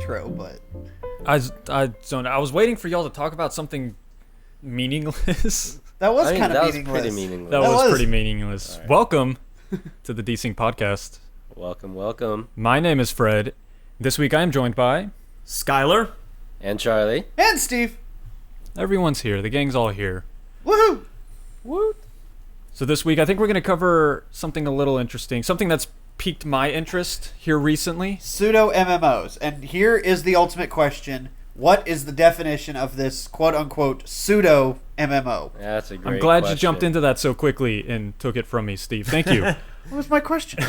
intro, but I don't know. I was waiting for y'all to talk about something meaningless. that was kind of was meaningless. pretty meaningless. That was pretty meaningless. All right. Welcome to the Desynced podcast. Welcome. My name is Fred. This week I am joined by... Skyler. And Charlie. And Steve. Everyone's here. The gang's all here. Woohoo! Woo! So this week I think we're going to cover something a little interesting. Something that's piqued my interest here recently. Pseudo-MMOs. And here is the ultimate question. What is the definition of this quote-unquote pseudo-MMO? Yeah, that's a great I'm glad question. you jumped into that so quickly and took it from me, Steve. Thank you. What was my question?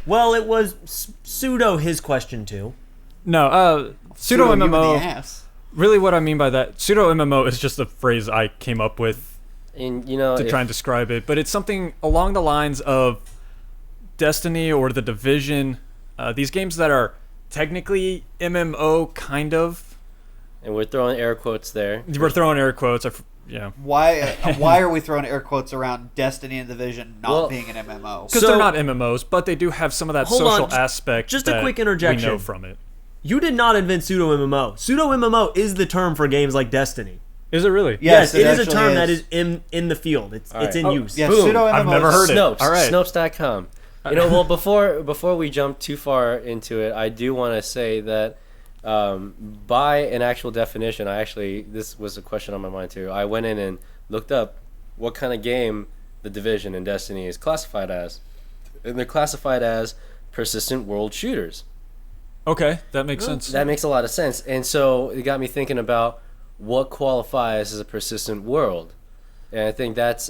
Well, it was pseudo his question too. No, Pseudo you in the pseudo-MMO... ass. Really what I mean by that, pseudo-MMO is just a phrase I came up with And to try and describe it, but it's something along the lines of Destiny or The Division, these games that are technically MMO, kind of. and we're throwing air quotes there. We're throwing air quotes. Yeah. Why are we throwing air quotes around Destiny and Division not Well, being an MMO? Because So- they're not MMOs, but they do have some of that Hold social on, aspect just a that quick we interjection. know from it. You did not invent pseudo MMO. Pseudo MMO is the term for games like Destiny. Is it really? Yes, it is a actually term that is in the field. It's All right. in Oh, use. Yeah, Boom. pseudo-MMOs. I've never heard it. Snopes. All right. Snopes.com. Well, before we jump too far into it, I do want to say that by an actual definition, this was a question on my mind too. I went in and looked up what kind of game The Division and Destiny is classified as. And they're classified as persistent world shooters. Okay, that makes sense. That makes a lot of sense. And so it got me thinking about what qualifies as a persistent world. And I think that's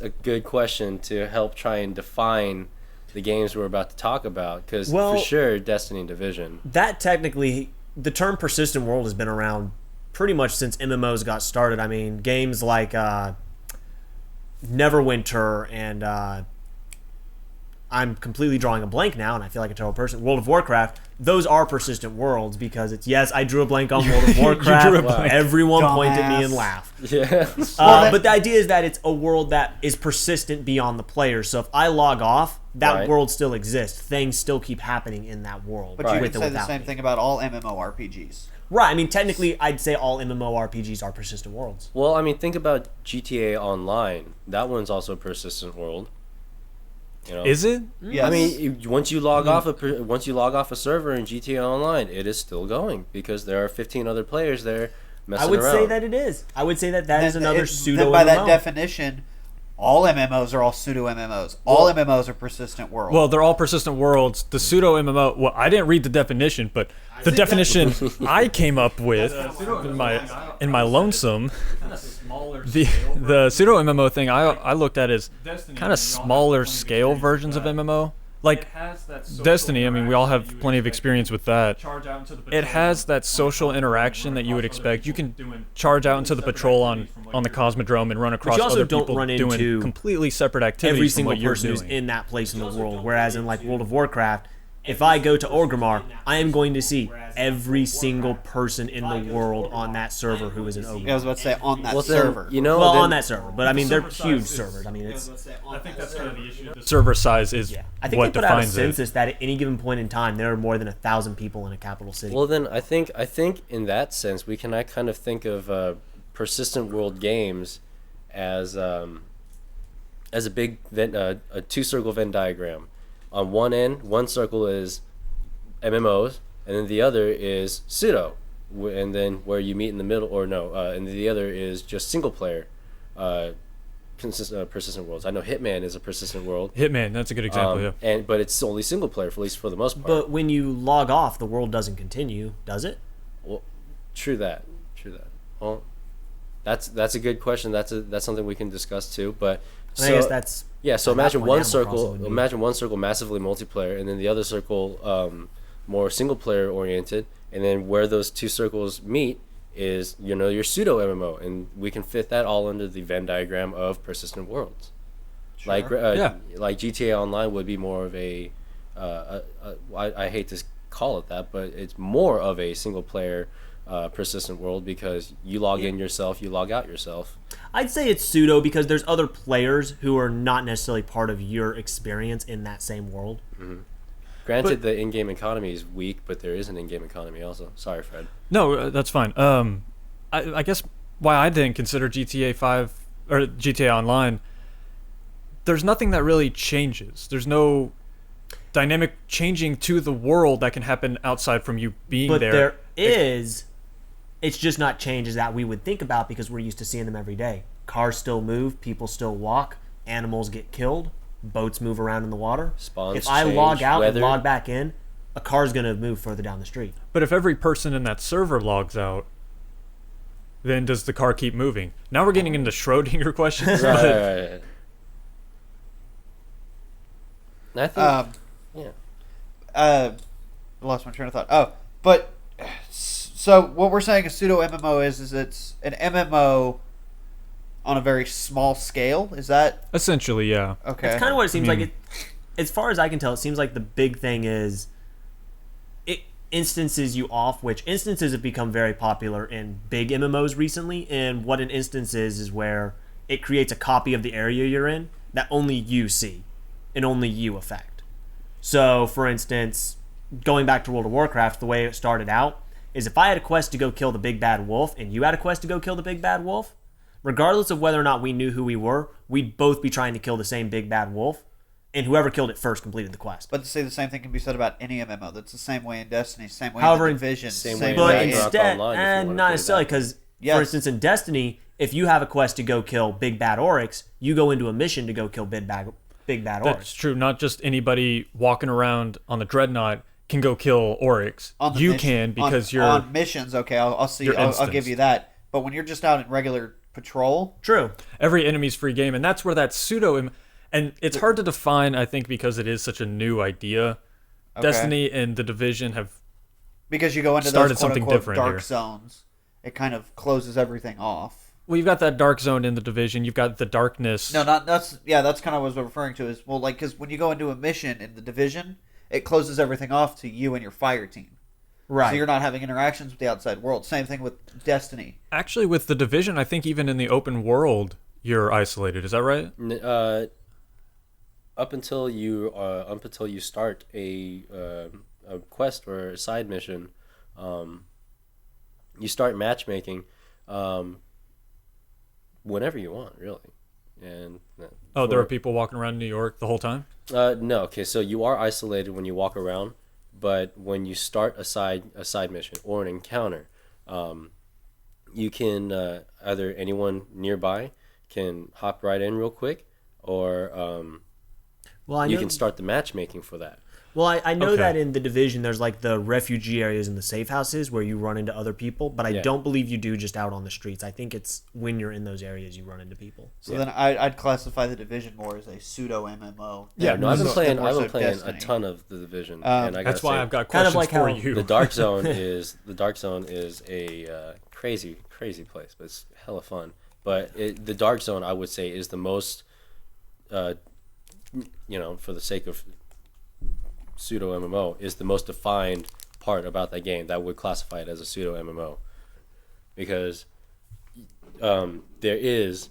a good question to help try and define the games we're about to talk about, because Well, for sure Destiny and Division. That technically, the term persistent world has been around pretty much since MMOs got started. I mean, games like Neverwinter and I'm completely drawing a blank now, and I feel like a terrible person. World of Warcraft, those are persistent worlds because it's, yes, I drew a blank on World of Warcraft. drew a blank. Everyone pointed at me Dumbass. and laughed. Yeah. But the idea is that it's a world that is persistent beyond the player. So if I log off, that Right. world still exists. Things still keep happening in that world. But Right. you with can or say the without same me. thing about all MMORPGs. Right. I mean, technically, I'd say all MMORPGs are persistent worlds. Well, I mean, think about GTA Online. That one's also a persistent world. You know? Is it? Yes. I mean, once you log off a server in GTA Online, it is still going because there are 15 other players there messing I would around. say that it is. I would say that is another pseudo Then by that MMO. definition, all MMOs are all pseudo-MMOs. All MMOs are persistent worlds. Well, they're all persistent worlds. The pseudo-MMO... Well, I didn't read the definition, but the definition I came up with in my lonesome... The pseudo-MMO thing I looked at is kind of smaller scale versions of MMO. Like Destiny, I mean, we all have plenty of experience with that. It has that social interaction that you would expect. You can charge out into the patrol on the Cosmodrome and run across you also other don't people run doing into completely separate activities every from single what you're person who's doing. in that place in the world. Whereas in like World of Warcraft, if I go to Orgrimmar, I am going to see every single person in the world on that server who is an ogre. I was about to say on that Well, then, server. you know, Well, then- on that server, but I mean they're huge servers. I mean it's. I think that's kind of the issue. The server size is I think what they put out a defines it. census that at any given point in time there are more than 1,000 people in a capital city. Well, then I think in that sense we can kind of think of persistent world games as a big a two-circle Venn diagram. On one end, one circle is MMOs, and then the other is pseudo, and then where you meet in the middle, and the other is just single player persistent worlds. I know Hitman is a persistent world. Hitman, that's a good example, yeah. But it's only single player, at least for the most part. But when you log off, the world doesn't continue, does it? Well, true that. Well, that's a good question. That's something we can discuss too. But And I guess that's yeah. So at that imagine point, one Animal Crossing circle. would be- Imagine one circle massively multiplayer, and then the other circle more single player oriented. And then where those two circles meet is your pseudo MMO, and we can fit that all under the Venn diagram of persistent worlds. Like Yeah. like GTA Online would be more of I hate to call it that, but it's more of a single player persistent world because you log in yourself, you log out yourself. I'd say it's pseudo because there's other players who are not necessarily part of your experience in that same world. Granted, the in-game economy is weak, but there is an in-game economy also. Sorry, Fred. No, that's fine. I guess why I didn't consider GTA 5 or GTA Online, there's nothing that really changes. There's no dynamic changing to the world that can happen outside from you being But there. there is. It's just not changes that we would think about because we're used to seeing them every day. Cars still move, people still walk, animals get killed, boats move around in the water. Spawns If I change, log out weather. and log back in, a car's going to move further down the street. But if every person in that server logs out, then does the car keep moving? Now we're getting into Schrodinger questions. but- Right. I think, yeah. Lost my train of thought. Oh, but so what we're saying a pseudo MMO is it's an MMO on a very small scale. Is that Essentially, yeah. okay? That's kind of what it seems I mean- like. As far as I can tell, it seems like the big thing is it instances you off, which instances have become very popular in big MMOs recently. And what an instance is where it creates a copy of the area you're in that only you see and only you affect. So, for instance, going back to World of Warcraft, the way it started out is if I had a quest to go kill the big bad wolf and you had a quest to go kill the big bad wolf, regardless of whether or not we knew who we were, we'd both be trying to kill the same big bad wolf, and whoever killed it first completed the quest. But to say the same thing can be said about any MMO. That's the same way in Destiny, same way However, in the Division, same same way But in way. Ragnarok instead, Online, if you wanna not put it necessarily, that way. because, Yes. for instance, in Destiny, if you have a quest to go kill big bad Oryx, you go into a mission to go kill big bad That's Oryx. true. Not just anybody walking around on the Dreadnought can go kill Oryx. On the You mission- can because on, you're on missions. Okay, I'll see. You're I'll give instanced. you that. But when you're just out in regular patrol, True. every enemy's free game, and that's where that and it's hard to define. I think because it is such a new idea. Okay. Destiny and the Division have because you go into Started those something quote-unquote different dark here. zones, it kind of closes everything off. well, you've got that dark zone in the Division. You've got the darkness. No, not that's kind of what I was referring to. Is well, like because when you go into a mission in the Division, it closes everything off to you and your fire team. Right. So you're not having interactions with the outside world. Same thing with Destiny. Actually, with the Division, I think even in the open world, you're isolated. Is that right? Up until you start a quest or a side mission, you start matchmaking whenever you want, really. And Oh, there are people walking around New York the whole time? no. Okay, so you are isolated when you walk around, but when you start a side mission or an encounter, you can either anyone nearby can hop right in real quick, or Well, I you know, can start the matchmaking for that. Well, I know Okay. that in the Division, there's like the refugee areas and the safe houses where you run into other people, but I Yeah. don't believe you do just out on the streets. I think it's when you're in those areas you run into people. So then I'd classify the Division more as a pseudo MMO. Yeah, no, I've been So- playing. more I've so been playing a Destiny. ton of the Division, and I That's gotta why say, I've got Kind of questions like for how you. the Dark Zone is a crazy place, but it's hella fun. But the Dark Zone, I would say, is the most, for the sake of pseudo MMO, is the most defined part about that game that would classify it as a pseudo MMO, because there is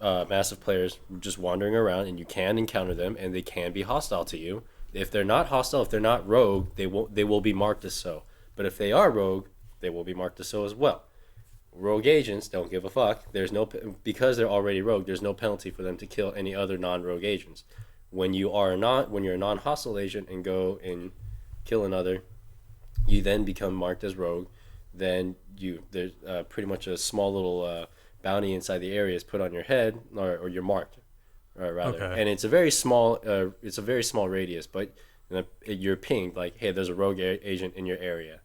massive players just wandering around, and you can encounter them, and they can be hostile to you. If they're not hostile, if they're not rogue, they will be marked as so. But if they are rogue, they will be marked as so as well. Rogue agents don't give a fuck. Because they're already rogue. There's no penalty for them to kill any other non-rogue agents. When you're a non-hostile agent and go and kill another, you then become marked as rogue. Then there's pretty much a small little bounty inside the area is put on your head, or you're marked, rather. Okay. And it's a very small radius, but you're pinged like, hey, there's a rogue agent in your area,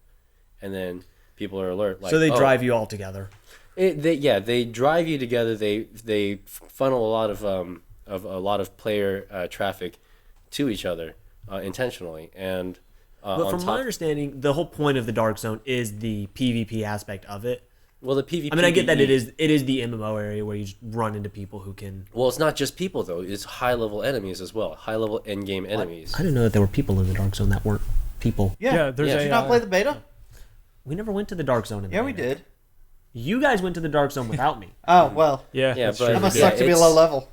and then people are alert. Like, So they oh, drive you all together. they drive you together. They funnel a lot of player traffic to each other intentionally, and But on from top, my understanding, the whole point of the Dark Zone is the PvP aspect of it. well, the PvP. I mean, I get that it is the MMO area where you just run into people who can. Well, it's not just people though; it's high-level enemies as well. High-level end-game enemies. I didn't know that there were people in the Dark Zone that weren't people. Yeah, there's Yeah. Did you not play the beta? We never went to the Dark Zone. In the Yeah, we beta. did. You guys went to the Dark Zone without me. Oh well, Yeah, Yeah, that's but- true. I must Yeah, suck to be it's- low level.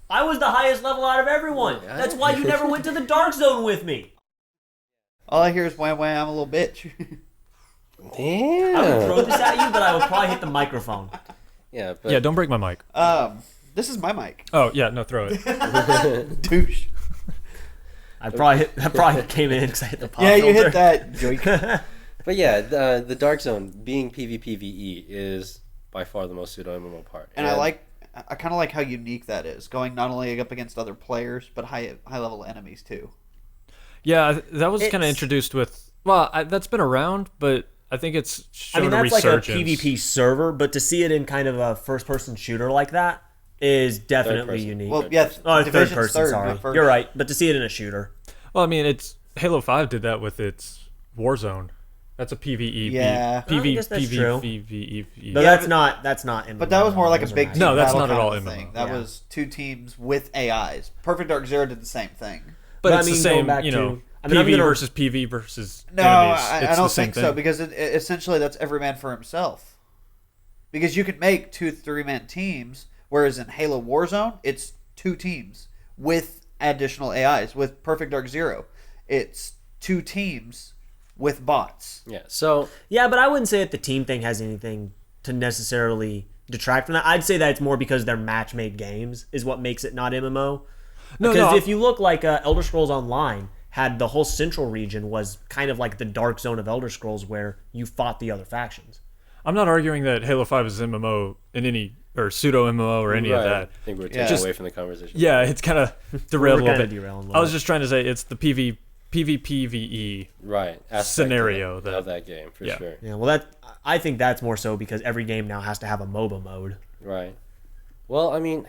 I was the highest level out of everyone. Yeah. That's why you never went to the Dark Zone with me. All I hear is wham wham, I'm a little bitch. Damn. I would throw this at you, but I would probably hit the microphone. Yeah, but Yeah, don't break my mic. This is my mic. Oh yeah, no, throw it. Douche. That probably came in because I hit the pop Yeah, you filter. hit that. Joik. But yeah, the Dark Zone being PvPvE is by far the most pseudo MMO part. And I kind of like how unique that is, going not only up against other players, but high level enemies too. Yeah, that was kind of It's- introduced with. Well, that's been around, but I think it's shown I mean, a that's like a resurgence. PvP server, but to see it in kind of a first-person shooter like that is definitely person. unique. Well, yeah, Oh, third Division's person, third, sorry. not first. You're right, but to see it in a shooter. Well, I mean, it's Halo 5 did that with its Warzone. That's a PvE. Yeah. I guess that's true. PvE. But Yeah, that's not MMO. But that was more like a Those are big matches. team No, that's battle not at kind all of MMO. thing. That Yeah. was two teams with AIs. Perfect Dark Zero did the same thing. But But it's I mean, the going same, back you to- know, I mean, I'm PvE gonna- versus PvE versus No, enemies. I It's don't the same think thing. so because essentially that's every man for himself. Because you could make 2-3-man teams, whereas in Halo Warzone, it's two teams with additional AIs. With Perfect Dark Zero, it's two teams with bots. yeah. So Yeah, but I wouldn't say that the team thing has anything to necessarily detract from that. I'd say that it's more because they're match-made games is what makes it not MMO. No, Because no, if you look like Elder Scrolls Online had the whole central region was kind of like the dark zone of Elder Scrolls where you fought the other factions. I'm not arguing that Halo 5 is MMO in any or pseudo MMO or any of right, that. I think we're Yeah. taking Just- away from the conversation. Yeah, it's kind of derailed a We're little kinda bit. derailing a I little was bit. just trying to say it's the PvPvE. Right. aspect Scenario of that- that game for yeah. sure. Yeah, well, I think that's more so because every game now has to have a MOBA mode. Right. Well, I mean,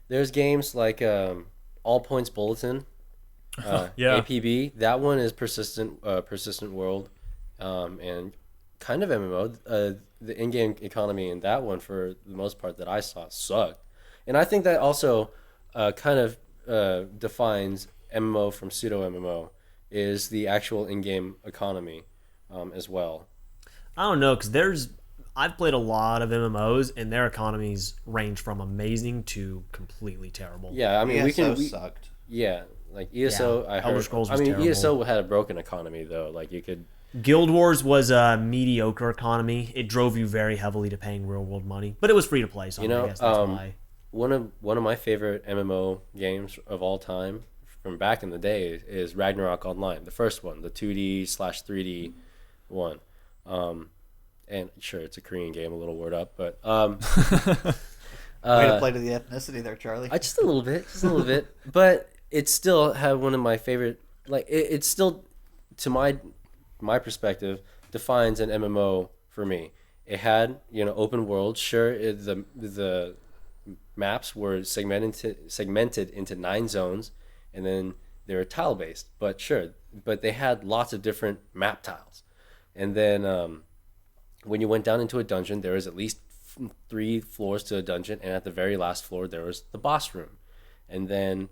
there's games like All Points Bulletin, Yeah. APB. That one is persistent world, and kind of MMO. The in-game economy in that one, for the most part that I saw, sucked. And I think that also kind of defines MMO from pseudo MMO is the actual in-game economy as well. I don't know because I've played a lot of MMOs and their economies range from amazing to completely terrible. Yeah, I mean ESO we sucked. yeah, like ESO. Yeah, I Elder heard. Scrolls I was mean terrible. ESO had a broken economy though. Like you could. Guild Wars was a mediocre economy. It drove you very heavily to paying real world money, but it was free to play. So You I know, guess that's why. One of my favorite MMO games of all time from back in the day is Ragnarok Online, the first one, the 2D/3D one. And sure, it's a Korean game, a little word up, but Way to play to the ethnicity there, Charlie. just a little bit, but it still had one of my favorite. Like it still, to my perspective, defines an MMO for me. It had open world. Sure, the maps were segmented into 9 zones, and then they were tile based. But they had lots of different map tiles, and then when you went down into a dungeon, there was at least 3 floors to a dungeon, and at the very last floor there was the boss room, and then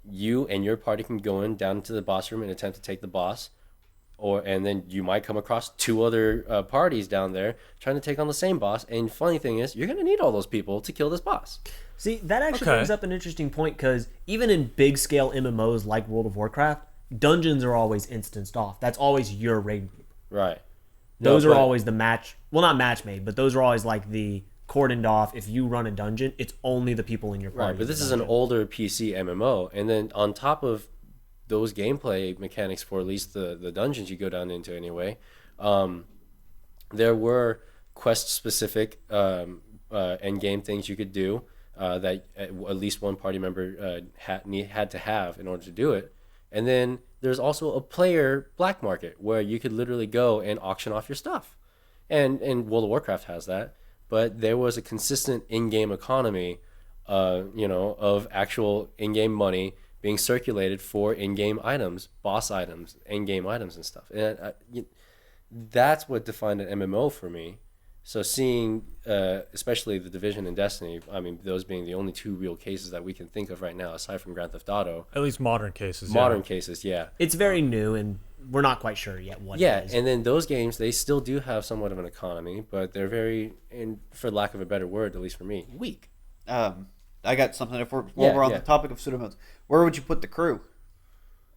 you and your party can go down into the boss room and attempt to take the boss. And then you might come across 2 other parties down there trying to take on the same boss. And funny thing is, you're going to need all those people to kill this boss. See, that actually Okay. brings up an interesting point because even in big scale MMOs like World of Warcraft, dungeons are always instanced off. That's always your raid group. Right. Those No, are but- always the not match made, but those are always like the cordoned off. If you run a dungeon, it's only the people in your party. Right, but in this the is an dungeon. older PC MMO. And then on top of those gameplay mechanics for at least the dungeons you go down into anyway, there were quest-specific end-game things you could do that at least one party member had to have in order to do it. And then there's also a player black market where you could literally go and auction off your stuff. And World of Warcraft has that. But there was a consistent in-game economy, of actual in-game money being circulated for in-game items, boss items, in-game items and stuff. And that's what defined an MMO for me. So seeing, especially the Division and Destiny, I mean, those being the only 2 real cases that we can think of right now, aside from Grand Theft Auto. At least modern cases. Modern yeah. cases, yeah. It's very new, and we're not quite sure yet what Yeah, it is. and then those games, they still do have somewhat of an economy, but they're very, and for lack of a better word, at least for me, weak. I got something. While we're on yeah. the topic of pseudo modes, where would you put the crew?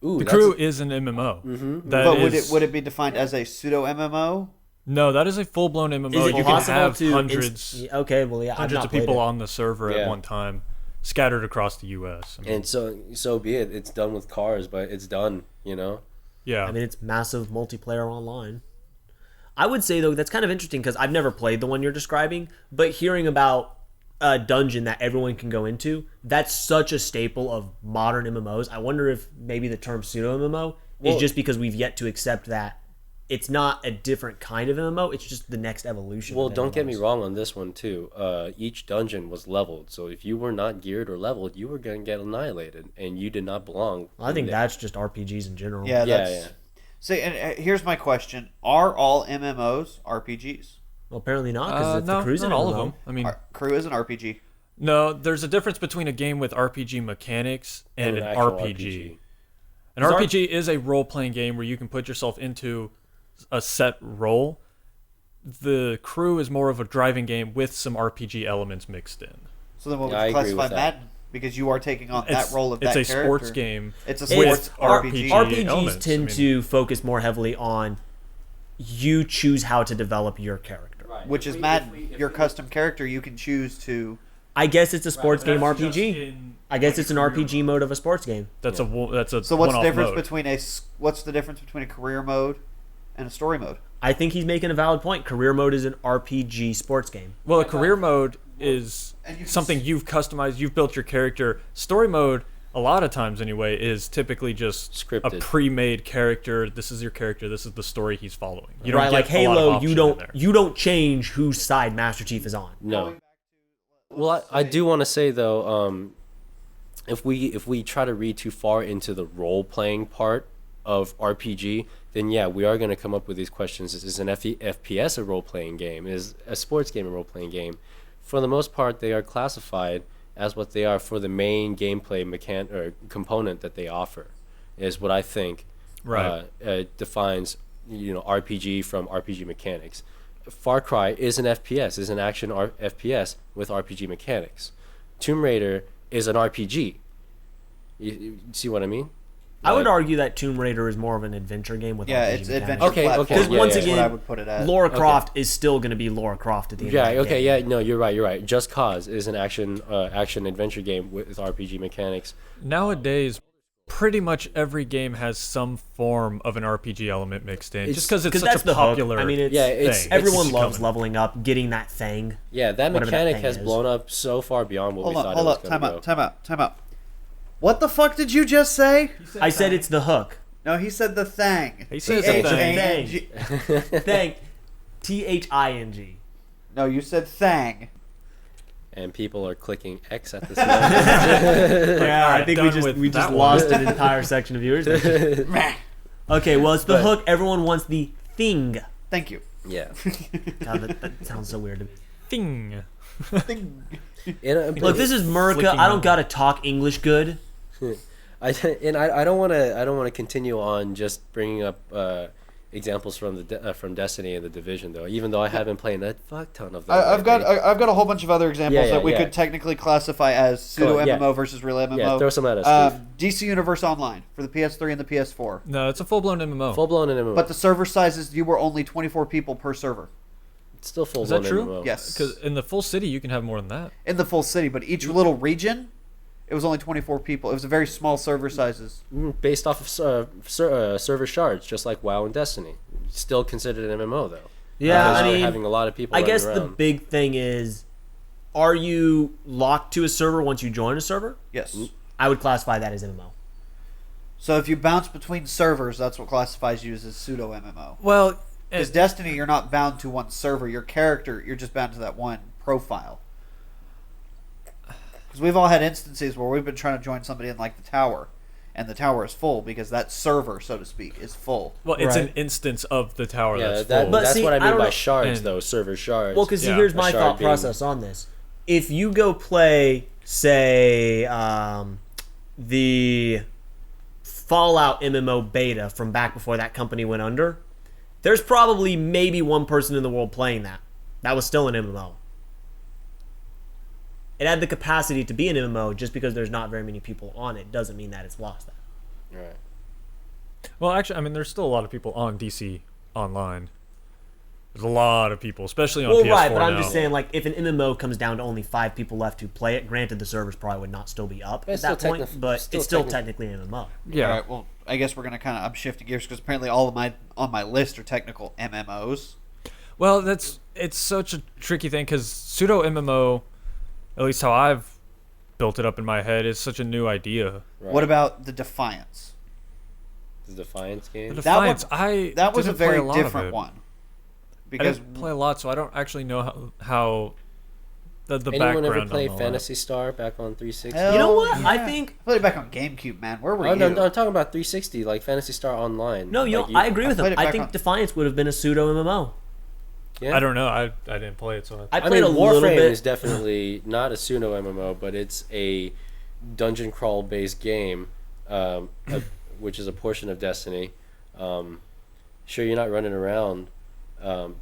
Ooh, The that's Crew is an MMO. Mm-hmm. That But is- would it be defined as a pseudo MMO? No, that is a full-blown MMO. Is it You can possible have to hundreds okay, well, yeah, I've hundreds not of played people it. on the server Yeah. at one time, scattered across the U.S. I mean, And so be it. It's done with cars, but it's done. You know. yeah, I mean, it's massive multiplayer online. I would say, though, that's kind of interesting because I've never played the one you're describing, but hearing about a dungeon that everyone can go into, that's such a staple of modern MMOs. I wonder if maybe the term pseudo-MMO is just because we've yet to accept that it's not a different kind of MMO, it's just the next evolution. Well, of don't get me MMOs. wrong on this one too. Each dungeon was leveled, so if you were not geared or leveled, you were gonna get annihilated, and you did not belong. I think in there. that's just RPGs in general. Yeah, Yeah, that's... yeah. See, and here's my question. Are all MMOs RPGs? Well, apparently not, because no, the Crew's not an all MMO. of them. I mean, Crew is an RPG. no, there's a difference between a game with RPG mechanics and an actual RPG. An Is RPG is a role-playing game where you can put yourself into a set role. The Crew is more of a driving game with some RPG elements mixed in. So then what Yeah, I would you agree classify with that. Madden? Because you are taking on that role of it's that a character. sports game. It's a It's sports R- RPG. RPG. RPGs elements, tend I mean- to focus more heavily on you choose how to develop your character. Which is Madden. Your custom character, you can choose to... I guess it's a sports game That's RPG. just in, I guess like, it's an career RPG mode. mode of a sports game. That's a So what's the one-off difference mode. between what's the difference between a career mode and a story mode? I think he's making a valid point. Career mode is an RPG sports game. Well, a career mode is And you can something you've customized, you've built your character. Story mode, a lot of times anyway, is typically just Scripted. a pre-made character. This is your character. This is the story he's following. You don't Right, get like a lot of Halo, option you in there. don't change whose side Master Chief is on. No. Well, I do want to say though, if we try to read too far into the role playing part of RPG, then yeah, we are going to come up with these questions: is an FPS a role playing game? Is a sports game a role playing game? For the most part, they are classified as what they are for the main gameplay component that they offer. Is what I think Right. defines RPG from RPG mechanics. Far Cry is an FPS, is an action FPS with RPG mechanics. Tomb Raider is an RPG. You see what I mean? I would Like- argue that Tomb Raider is more of an adventure game with Yeah, RPG it's mechanics. adventure Okay, platform. okay, Because yeah, once yeah, That's what again, I would put it as. Lara Croft is still going to be Lara Croft at the end Yeah, of the okay, game. yeah, no, you're right. Just Cause is an action adventure game with RPG mechanics. Nowadays, pretty much every game has some form of an RPG element mixed in, just because it's Because such that's a the hook. popular. I mean, it's, Yeah, it's- thing. everyone It's loves coming. leveling up, getting that thing. Yeah, that Whatever that mechanic thing has is. blown up so far beyond what Hold we on, thought hold it was up, going to go. time out. What the fuck did you just say? I said it's the hook. No, he said the thing. He said the thing. Thing. Thing. THING. No, you said thang. And people are clicking X at this moment. Yeah, I Alright, think done with we just that lost one. an entire section of viewers. Okay, well, it's the But- hook. Everyone wants the thing. Thank you. Yeah. God, that sounds so weird to me. Thing. Thing. Look, this is America. Flicking I don't on. gotta talk English good. I don't want to continue on just bringing up examples from from Destiny and the Division though. Even though I have been playing a fuck ton of them. I've got lately. I've got a whole bunch of other examples Yeah, that we yeah. could technically classify as pseudo Go on, yeah. MMO versus real MMO. Yeah, throw some at us, Steve. DC Universe Online for the PS3 and the PS4. No, it's a full-blown MMO. Full blown MMO. But the server sizes, you were only 24 people per server It's still full Is that blown true? MMO. Yes. Because in the full city, you can have more than that. in the full city, but each little region, it was only 24 people. It was a very small server sizes. Based off of server shards, just like WoW and Destiny. Still considered an MMO though. Yeah, Because I you're mean, having a lot of people. I running guess the around. big thing is, are you locked to a server once you join a server? Yes. I would classify that as MMO. So if you bounce between servers, that's what classifies you as a pseudo MMO. Well, Because Destiny, you're not bound to one server. Your character, you're just bound to that one profile. Because we've all had instances where we've been trying to join somebody in like the tower, and the tower is full because that server, so to speak, is full. well, it's Right. an instance of the tower Yeah, that's that, full. But that's see, what I I mean don't by know- shards And- though. Server shards. Well, because Yeah. here's A my shard thought being- process on this. If you go play, say, the Fallout MMO beta from back before that company went under, there's probably maybe one person in the world playing that. That was still an MMO. It had the capacity to be an MMO. Just because there's not very many people on it doesn't mean that it's lost that. Right. Well, actually, I mean, there's still a lot of people on DC Online. There's a lot of people, especially on PS4 right, but I'm now. just saying, like, if an MMO comes down to only 5 people left to play it, granted the servers probably would not still be up But at it's that still point, but it's still technically an MMO. Yeah. All right. Well, I guess we're gonna I'm shifting gears because apparently all of my on my list are technical MMOs. Well, it's such a tricky thing because pseudo MMO, at least how I've built it up in my head, is such a new idea. Right. What about the Defiance? the Defiance game? The Defiance, That was a didn't play very lot of different it. one. I Because didn't play a lot, so I don't actually know how the Anyone background ever on play all Phantasy Star back on 360? Hell You know what? yeah. I think... I played it back on GameCube, man. Where were Oh, you? no, I'm talking about 360, like Phantasy Star Online. No, like I agree with played him. it I back think on- Defiance would have been a pseudo MMO. Yeah? that. I don't know. I didn't play it, so I I played mean, a little Warframe bit. is definitely not a pseudo MMO, but it's a dungeon crawl based game, which is a portion of Destiny. Sure, you're not running around,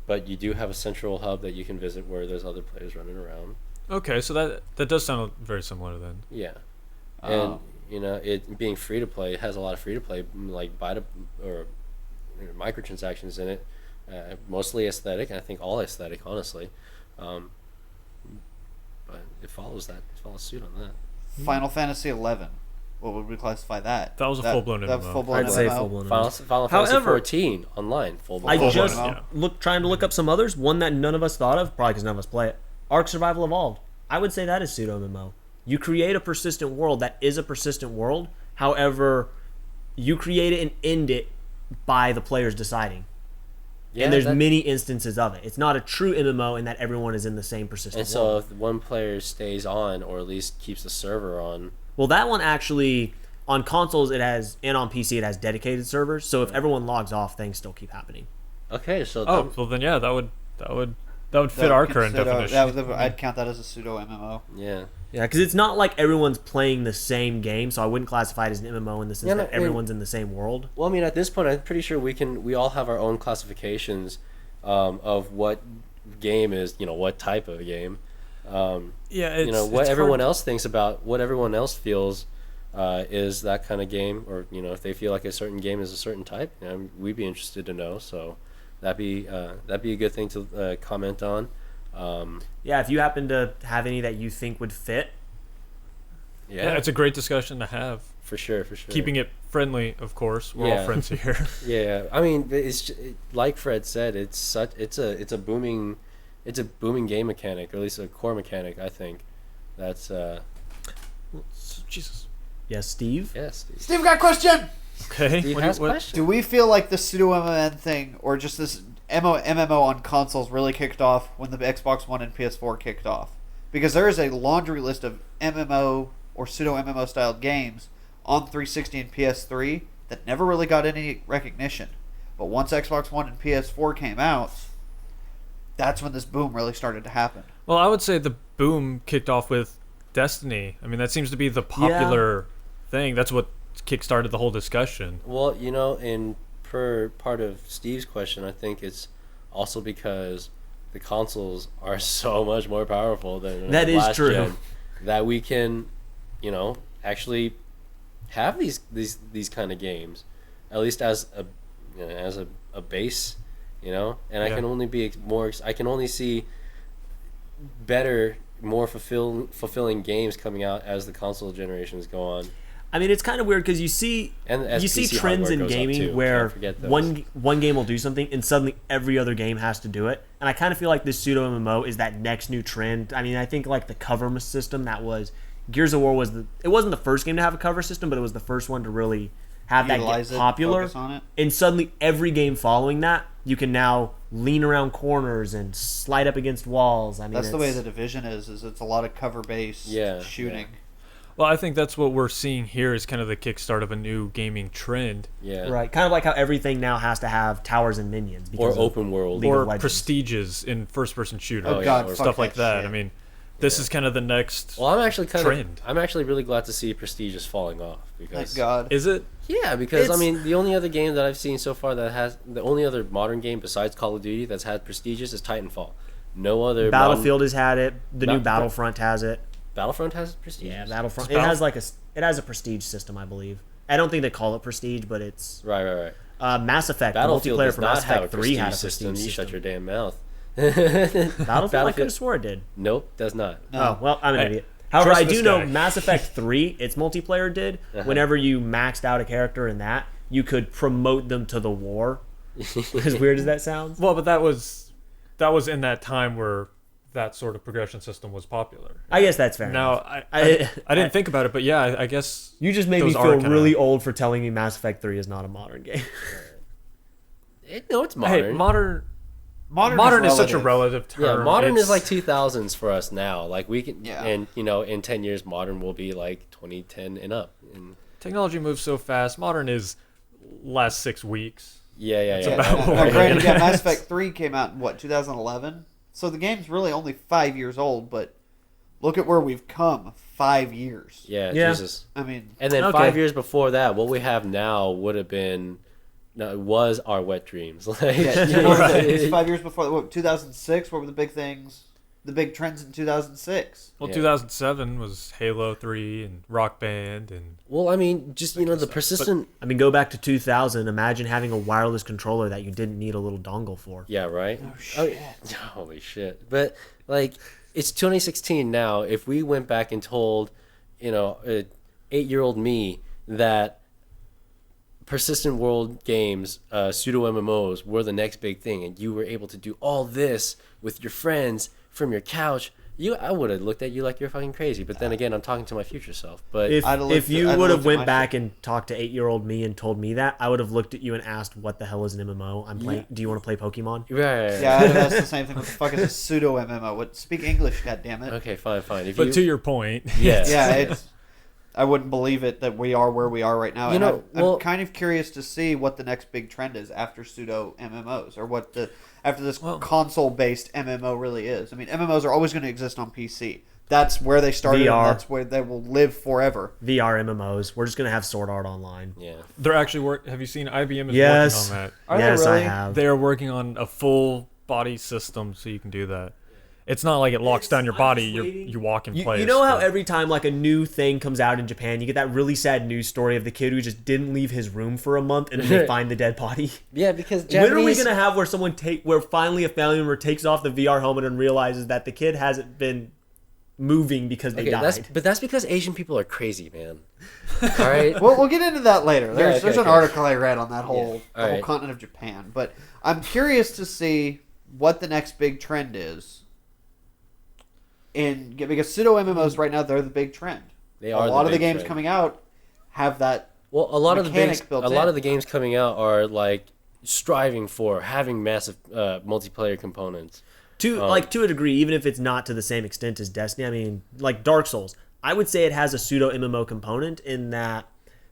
but you do have a central hub that you can visit where there's other players running around. okay. So that does sound very similar then. Yeah, Oh. and it being free to play, it has a lot of free to play like or microtransactions in it. Mostly aesthetic, and I think all aesthetic, honestly. But it follows suit on that. Final Fantasy 11. What would we classify that? That was a full-blown that MMO. full-blown I'd say MMO? full-blown Final MMO. Fantasy However- 14 online, full I Full-blown just MMO. trying to look up some others. One that none of us thought of, probably because none of us play it. Ark Survival Evolved. I would say that is pseudo MMO. You create a persistent world that is a persistent world. However, you create it and end it by the players deciding. And there's many instances of it. It's not a true MMO in that everyone is in the same persistent And so world. if one player stays on, or at least keeps the server on, Well, that one actually, on consoles it has, and on PC it has dedicated servers. So if everyone logs off, things still keep happening. okay, so Oh, well then yeah, that would fit That our would current consider- definition. I'd count that as a pseudo MMO. yeah. Yeah, because it's not like everyone's playing the same game, so I wouldn't classify it as an MMO in the sense Yeah, no, that everyone's in the same world. Well, I mean, at this point, I'm pretty sure we all have our own classifications of what game is, what type of game. Yeah, it's, What it's everyone hard. else thinks about, what everyone else feels is that kind of game, or if they feel like a certain game is a certain type, we'd be interested to know. So that'd be a good thing to comment on. Yeah, if you happen to have any that you think would fit, Yeah, it's a great discussion to have. for sure. Keeping it friendly, of course. We're all Yeah. friends here. Yeah, I mean, like Fred said, it's a booming game mechanic, or at least a core mechanic. I think that's Jesus. yes, Steve. yes. Steve. Steve, got a question. Okay. Steve What- has what- questions. Do we feel like the pseudo MMO thing, or just this MMO on consoles, really kicked off when the Xbox One and PS4 kicked off? Because there is a laundry list of MMO or pseudo MMO styled games on 360 and PS3 that never really got any recognition. But once Xbox One and PS4 came out, that's when this boom really started to happen. Well, I would say the boom kicked off with Destiny. I mean, that seems to be the popular thing. That's what kickstarted the whole discussion. Well, and per part of Steve's question, I think it's also because the consoles are so much more powerful than That the is last true. gen, that we can, actually have these kind of games, at least as a base, and I Yeah. can only be more. I can only see better, more fulfilling games coming out as the console generations go on. I mean, it's kind of weird because you see And as you see PC trends hardware in goes up, gaming too. where Can't forget those. one game will do something and suddenly every other game has to do it. And I kind of feel like this pseudo MMO is that next new trend. I mean, I think like the cover system that was Gears of War it wasn't the first game to have a cover system, but it was the first one to really have that Utilize get it, popular. focus on it. And suddenly every game following that, you can now lean around corners and slide up against walls. I mean, That's the way it's- the Division is it's a lot of cover-based Yeah, shooting. Well, I think that's what we're seeing here is kind of the kickstart of a new gaming trend. Yeah. Right, kind of like how everything now has to have towers and minions. Or because of open world. League of Or Legends. prestiges in first-person shooters. Oh, yeah, God, or fuck stuff like that. shit. I mean, this is kind of the next Well, I'm actually trend. I'm actually really glad to see Prestige is falling off because Thank God. Is it? yeah, because It's- the only other game that I've seen so far the only other modern game besides Call of Duty that's had Prestiges is Titanfall. No other Battlefield has had it. The new Ba- Battlefront has it. Battlefront has Prestiges. Yeah, Battlefront. Does It has like it has a prestige system, I believe. I don't think they call it prestige, but it's Right. Mass Effect. Battlefield Multiplayer does for not Mass have a Effect 3 prestige had a system. prestige You system. shut your damn mouth. Battlefield, I could have swore it did. Nope, does not. Oh, well, I'm an Hey, idiot. However, trust I do this know guy. Mass Effect 3, its multiplayer did. Whenever you maxed out a character in that, you could promote them to the war. As weird as that sounds. Well, but that was in that time where that sort of progression system was popular. I guess that's fair Now, enough. I didn't think about it, but yeah, I guess You just made me those feel are kinda- really old for telling me Mass Effect 3 is not a modern game. No, it's modern. Hey, modern is such a relative term. Yeah, modern is It's- like 2000s for us now. Like we can, Yeah. and in 10 years, modern will be like 2010 and up. And technology moves so fast. Modern is last 6 weeks. yeah. about what Now, we're granted, looking at. Mass Effect 3 came out in, 2011? So the game's really only 5 years old, but look at where we've come. 5 years. Yeah, Yeah. Jesus. I mean, And then Okay. 5 years before that, what we have now would have been, no, it was our wet dreams. Like, it's 5 years before, 2006, what were the big things? The big trends in 2006. Well, Yeah. 2007 was Halo 3 and Rock Band and Well, I mean, just the persistent. I mean, go back to 2000. Imagine having a wireless controller that you didn't need a little dongle for. Yeah, right. Oh, shit. Holy shit! But like, it's 2016 now. If we went back and told, 8-year-old me that persistent world games, pseudo MMOs, were the next big thing, and you were able to do all this with your friends from your couch, I would have looked at you like you're fucking crazy. But then again, I'm talking to my future self. But If, I'd have looked if you at- I'd would looked have at went my back and talked to 8-year-old me and told me that, I would have looked at you and asked, "What the hell is an MMO? I'm playing. Do you want to play Pokemon?" right. Yeah, I'd have asked the same thing. What the fuck is a pseudo MMO? Speak English, goddammit. Okay, fine. If but you, to your point, yes. Yeah, I wouldn't believe it that we are where we are right now. You And know, I'm kind of curious to see what the next big trend is after pseudo MMOs, or after this console-based MMO really is. I mean, MMOs are always going to exist on PC. That's where they started. VR. And that's where they will live forever. VR MMOs. We're just gonna have Sword Art Online. Yeah. they're actually have you seen IBM is Yes. working on that? Are they yes, I really? have. They are working on a full body system so you can do that. It's not like it locks down your body. You walk in place. You know how but- every time like a new thing comes out in Japan, you get that really sad news story of the kid who just didn't leave his room for a month and then they find the dead body. Yeah, because When are we Japanese. gonna have where finally a family member takes off the VR helmet and realizes that the kid hasn't been moving because they died? That's because Asian people are crazy, man. All right. We'll get into that later. There's okay. an article I read on that whole Yeah. the whole Alright. continent of Japan, but I'm curious to see what the next big trend is. Because pseudo MMOs right now, they're the big trend. They are a the lot of the big games trend. coming out have that. Well, a lot of mechanic built a lot in. of the games coming out are like striving for having massive multiplayer components. To a degree, even if it's not to the same extent as Destiny. I mean, like Dark Souls, I would say it has a pseudo MMO component in that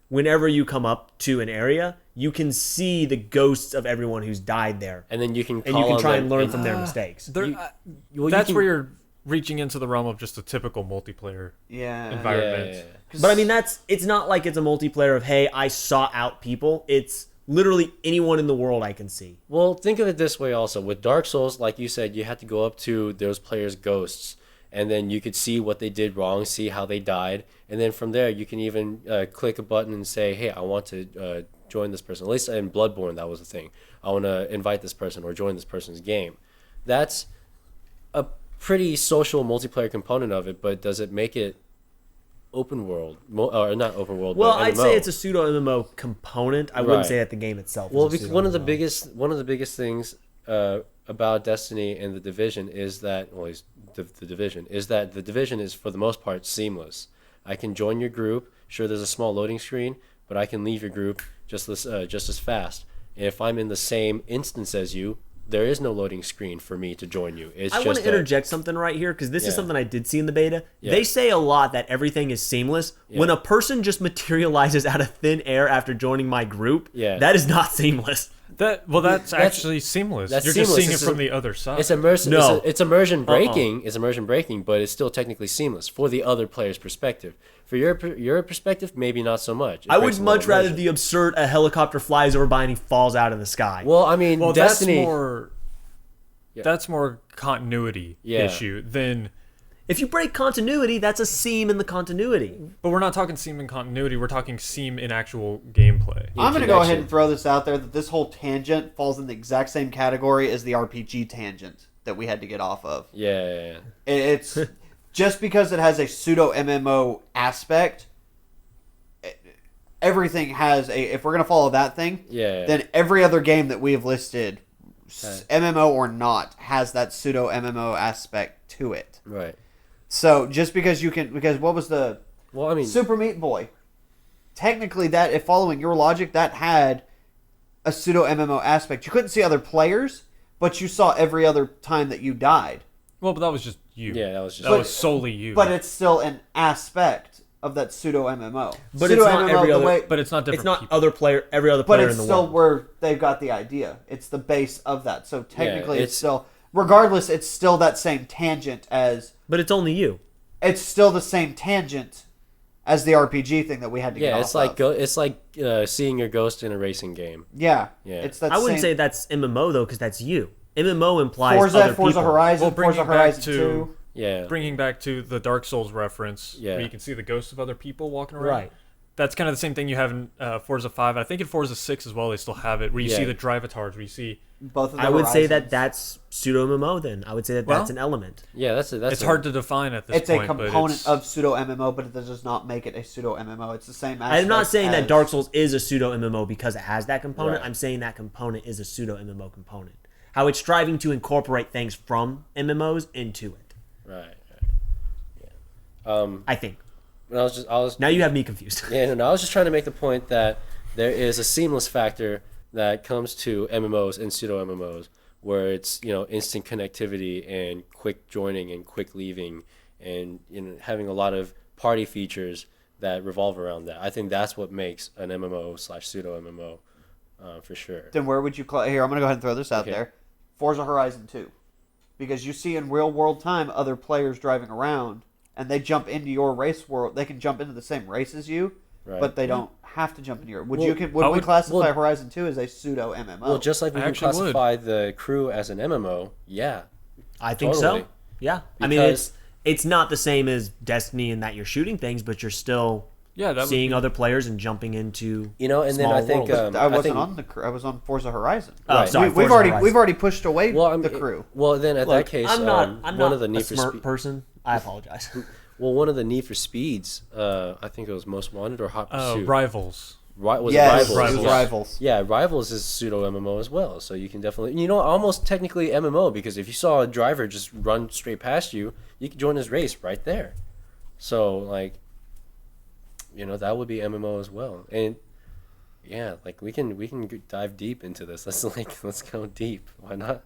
whenever you come up to an area, you can see the ghosts of everyone who's died there, And then you can and you can on try them and learn from their mistakes. There- well, you that's can- where you're reaching into the realm of just a typical multiplayer Yeah. environment. Yeah. But I mean, it's not like it's a multiplayer of, hey, I sought out people. It's literally anyone in the world I can see. Well, think of it this way also. With Dark Souls, like you said, you had to go up to those players' ghosts, and then you could see what they did wrong, see how they died, and then from there you can even click a button and say, hey, I want to join this person. At least in Bloodborne, that was the thing. I want to invite this person or join this person's game. That's a pretty social multiplayer component of it, but does it make it open world? Or not open world, Well, but I'd MMO? say it's a pseudo MMO component. I wouldn't Right. say that the game itself. Well, is a because pseudo one of the MMO. biggest things about Destiny and the Division is that, well, the Division is that the Division is for the most part seamless. I can join your group. Sure, there's a small loading screen, but I can leave your group just as fast. And if I'm in the same instance as you, there is no loading screen for me to join you. It's I just want to interject something right here because this is Yeah. something I did see in the beta. Yeah. They say a lot that everything is seamless. When a person just materializes out of thin air after joining my group, Yeah. that is not seamless. That's actually seamless. that's You're seamless. just seeing it It's from a- the other side. It's immersion. No. It's immersion breaking. It's immersion breaking, but it's still technically seamless for the other player's perspective. For your perspective, maybe not so much. It I breaks would a little much rather immersion. the absurd a helicopter flies over by and he falls out of the sky. Well, I mean, well, Destiny. that's more continuity Yeah. issue than If you break continuity, that's a seam in the continuity. But we're not talking seam in continuity. We're talking seam in actual gameplay. I'm going to go ahead and throw this out there that this whole tangent falls in the exact same category as the RPG tangent that we had to get off of. Yeah. It's just because it has a pseudo-MMO aspect, everything has a... If we're going to follow that thing, then every other game that we have listed, MMO or not, has that pseudo-MMO aspect to it. Right. So just because you can... Because what was the... Well, I mean... Super Meat Boy. Technically, that, if following your logic, that had a pseudo-MMO aspect. You couldn't see other players, but you saw every other time that you died. Well, but that was just you. Yeah, that was solely you. But it's still an aspect of that pseudo-MMO. But it's not every other... But it's not different It's not people. every other player in the world. But it's still where they've got the idea. It's the base of that. So technically, Yeah, it's still... Regardless, it's still that same tangent as... But it's only you. It's still the same tangent as the RPG thing that we had to get off it's like seeing your ghost in a racing game. Yeah. Yeah. It's that I wouldn't same... say that's MMO, though, because that's you. MMO implies Forza other people. Horizon, Well, bringing Forza back Horizon to- 2. Yeah. Bringing back to the Dark Souls reference, Yeah. where you can see the ghosts of other people walking around. Right. That's kind of the same thing you have in Forza 5. I think in Forza 6 as well, they still have it, where you see Yeah. the drivatars, where you see... Both of the I would say that Horizons. that's pseudo-MMO, then. I would say that that's an element. Yeah, that's It's hard to define at this It's point. a component of pseudo-MMO, but it does not make it a pseudo-MMO. It's the same aspect. I'm not saying that as- Dark Souls is a pseudo-MMO because it has that component. Right. I'm saying that component is a pseudo-MMO component. How it's striving to incorporate things from MMOs into it. Right. Yeah. I think. I was Now you have me confused. Yeah, no, I was just trying to make the point that there is a seamless factor that comes to MMOs and pseudo MMOs, where it's instant connectivity and quick joining and quick leaving, and having a lot of party features that revolve around that. I think that's what makes an MMO / pseudo MMO for sure. Then where would you... Here, I'm going to go ahead and throw this out there. Forza Horizon 2. Because you see in real-world time other players driving around, and they jump into your race world. They can jump into the same race as you, Right. but they don't have to jump into your... Would Well, we classify Horizon 2 as a pseudo-MMO? Well, just like we can classify the crew as an MMO, yeah. I think Totally. so. Yeah. I mean, it's not the same as Destiny in that you're shooting things, but you're still seeing other players and jumping into and then I think I wasn't on the crew. I was on Forza Horizon. Oh, Right. sorry, We've Forza Horizon. already pushed away the crew. Well, then at that case, I'm not one of the a Need for smart Speed. person. I apologize. Well, one of the Need for Speeds, I think it was Most Wanted or Hot Pursuit. Rivals. Was Yes, it Rivals? it was Rivals. Yeah, Rivals is pseudo MMO as well. So you can definitely, almost technically MMO, because if you saw a driver just run straight past you, you could join his race right there. So like, that would be MMO as well. And yeah, like we can dive deep into this. Let's go deep. Why not?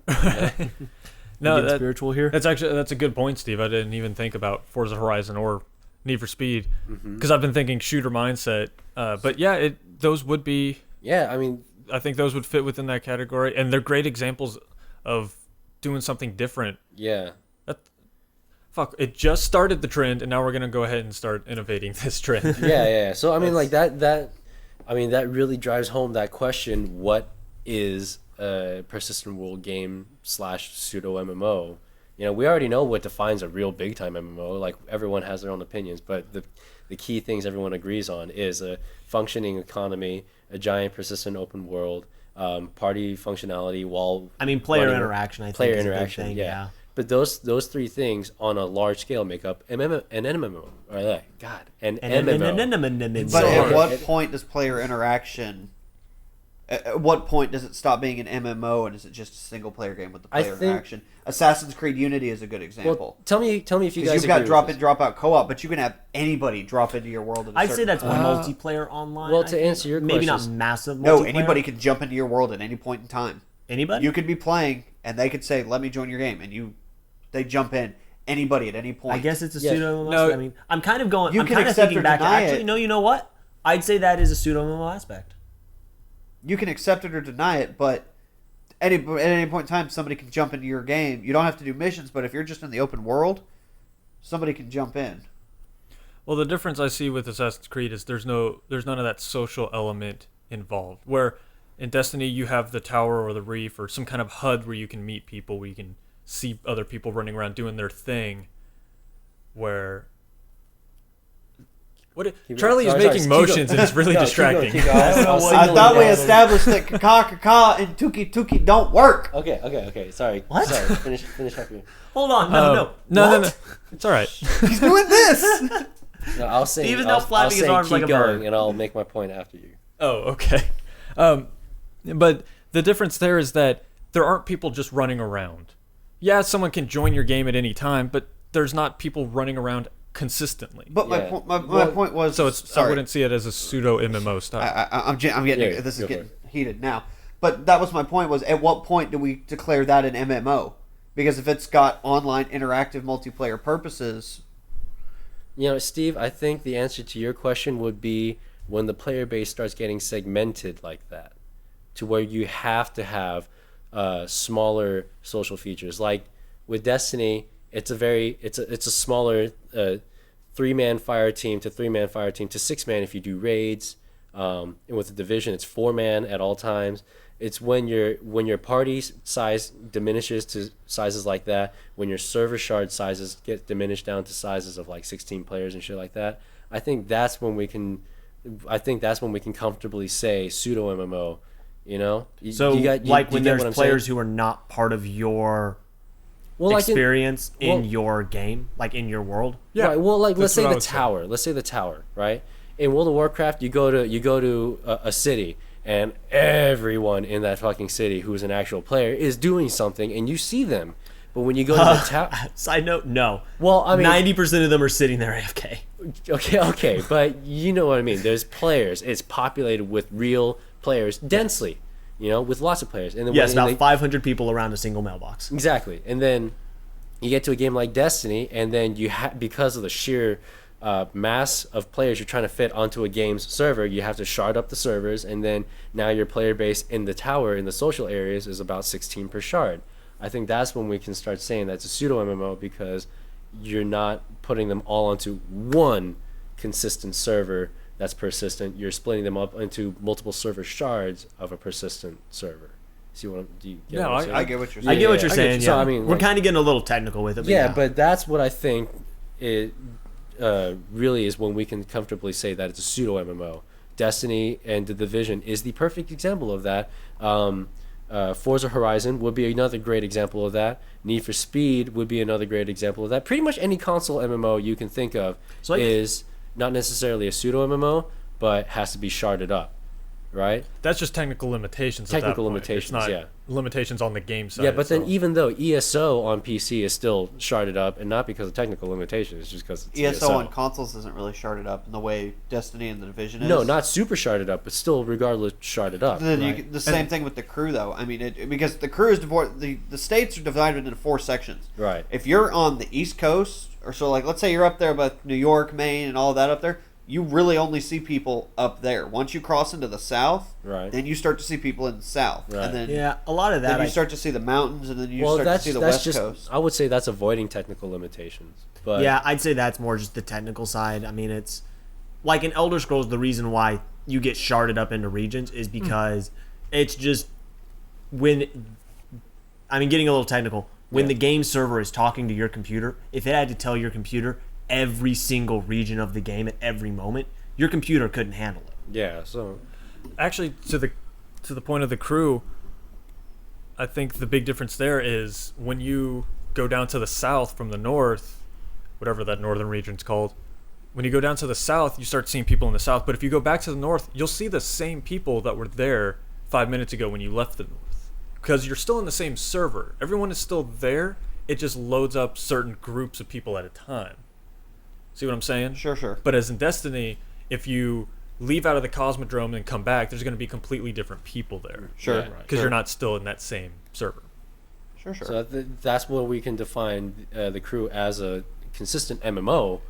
No, spiritual here. That's a good point, Steve. I didn't even think about Forza Horizon or Need for Speed because I've been thinking shooter mindset. But yeah, those would be. Yeah, I mean, I think those would fit within that category, and they're great examples of doing something different. Yeah. It just started the trend, and now we're gonna go ahead and start innovating this trend. Yeah. So I mean, like that really drives home that question: what is a persistent world game / pseudo MMO? We already know what defines a real big time MMO. Like everyone has their own opinions, but the key things everyone agrees on is a functioning economy, a giant persistent open world, party functionality, player interaction. I think player is a big interaction. thing, Yeah. But those three things on a large scale make up an MMO. An MMO. But at what point does player interaction... At what point does it stop being an MMO and is it just a single player game with the player interaction? Assassin's Creed Unity is a good example. Well, tell me if you guys you've got agree drop with in, drop out co-op, but you can have anybody drop into your world. I'd say that's multiplayer online. Well, to answer your maybe questions, not massive. No, multiplayer. anybody can jump into your world at any point in time. Anybody? You could be playing, and they could say, "Let me join your game," and they jump in. Anybody at any point. I guess it's a Yeah. pseudo MMO. No, I mean, I'm kind of going. you I'm can kind of accept thinking or back. deny Actually, it. no. You know what? I'd say that is a pseudo MMO aspect. You can accept it or deny it, but at any point in time, somebody can jump into your game. You don't have to do missions, but if you're just in the open world, somebody can jump in. Well, the difference I see with Assassin's Creed is there's none of that social element involved. Where in Destiny you have the tower or the reef or some kind of HUD where you can meet people, where you can see other people running around doing their thing. where Keep Charlie going. is Sorry, making keep motions going. and it's really No, distracting. keep going. I thought we established that kaka and tuki don't work. Okay. Sorry. What? Sorry. Finish up here. Hold on. No. It's all right. He's doing this. No, I'll say. Steve is now I'll flapping his say arms keep like a going, bird. and I'll make my point after you. Oh, okay. But the difference there is that there aren't people just running around. Yeah, someone can join your game at any time, but there's not people running around consistently. But Yeah. my point was, So it's sorry. I wouldn't see it as a pseudo MMO style. I'm getting Yeah, this is go for getting heated now. But that was my point. Was at what point do we declare that an MMO? Because if it's got online interactive multiplayer purposes, Steve, I think the answer to your question would be when the player base starts getting segmented like that, to where you have to have smaller social features. Like with Destiny, it's a smaller 3-man fire team to 3-man fire team to 6-man if you do raids. And with the Division, it's 4-man at all times. It's when your party size diminishes to sizes like that, when your server shard sizes get diminished down to sizes of like 16 players and shit like that. I think that's when we can comfortably say pseudo MMO. So You get when what there's I'm players saying? who are not part of your Well, like experience in well- your game, like in your world. Yeah, Right. Well, like let's that's say what I the would say. tower. Let's say the tower, right? In World of Warcraft, you go to a city, and everyone in that fucking city who's an actual player is doing something, and you see them. But when you go to the tower, Side note, no. well, I mean, 90% of them are sitting there AFK. okay, but you know what I mean. There's players. It's populated with real players densely, with lots of players. And then Yes, when about 500 people around a single mailbox. Exactly. And then you get to a game like Destiny, and then because of the sheer mass of players you're trying to fit onto a game's server, you have to shard up the servers, and then now your player base in the tower, in the social areas, is about 16 per shard. I think that's when we can start saying that's a pseudo MMO, because you're not putting them all onto one consistent server that's persistent. You're splitting them up into multiple server shards of a persistent server. Do you get No, what I'm saying? I get what you're I saying. get what you're I saying. So, Yeah, I mean, we're like- kind of getting a little technical with it. But Yeah, but that's what I think it really is when we can comfortably say that it's a pseudo MMO. Destiny and The Division is the perfect example of that. Forza Horizon would be another great example of that. Need for Speed would be another great example of that. Pretty much any console MMO you can think of So I- is not necessarily a pseudo MMO, but has to be sharded up, right? That's just technical limitations. Technical at that point. limitations, It's not yeah. limitations on the game side. Yeah, but then itself. even though ESO on PC is still sharded up, and not because of technical limitations, it's just because it's ESO on consoles isn't really sharded up in the way Destiny and the Division is. No, not super sharded up, but still, regardless, sharded up. Then right? the same thing with the crew, though. I mean, because the crew is divided. The states are divided into 4 sections. Right. If you're on the East Coast, or so, like, let's say you're up there by New York, Maine, and all that up there, you really only see people up there. Once you cross into the South, Right. then you start to see people in the South, Right. and then yeah, a lot of that. then you start to see the mountains, and then you Well, start to that's see the that's West just. Coast. I would say that's avoiding technical limitations. But Yeah, I'd say that's more just the technical side. I mean, it's like in Elder Scrolls, the reason why you get sharded up into regions is because it's just getting a little technical. When Yeah. the game server is talking to your computer, if it had to tell your computer every single region of the game at every moment, your computer couldn't handle it. yeah, so actually, to the point of the crew, I think the big difference there is when you go down to the south from the north, whatever that northern region's called. When you go down to the south, you start seeing people in the south. But if you go back to the north, you'll see the same people that were there 5 minutes ago when you left the north, because you're still in the same server. Everyone is still there. It just loads up certain groups of people at a time. See what I'm saying? Sure. But as in Destiny, if you leave out of the Cosmodrome and come back, there's going to be completely different people there. Sure. Yeah. Because you're not still in that same server. Sure. so that's where we can define the crew as a consistent MMO,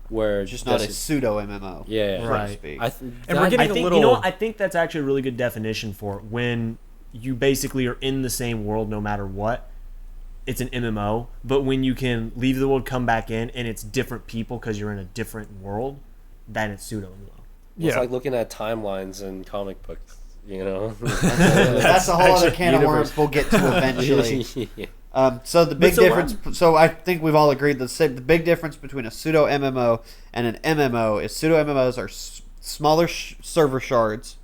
where It's just not a Destiny- pseudo MMO. Yeah, so to Right. speak. And we're getting I think little- you know what? I think that's actually a really good definition for it. When you basically are in the same world no matter what. It's an MMO, but when you can leave the world, come back in, and it's different people because you're in a different world, then it's pseudo MMO. It's like looking at timelines in comic books, That's a whole other can of worms we'll get to eventually. So the big so difference. So I think we've all agreed that the big difference between a pseudo MMO and an MMO is pseudo MMOs are smaller server shards,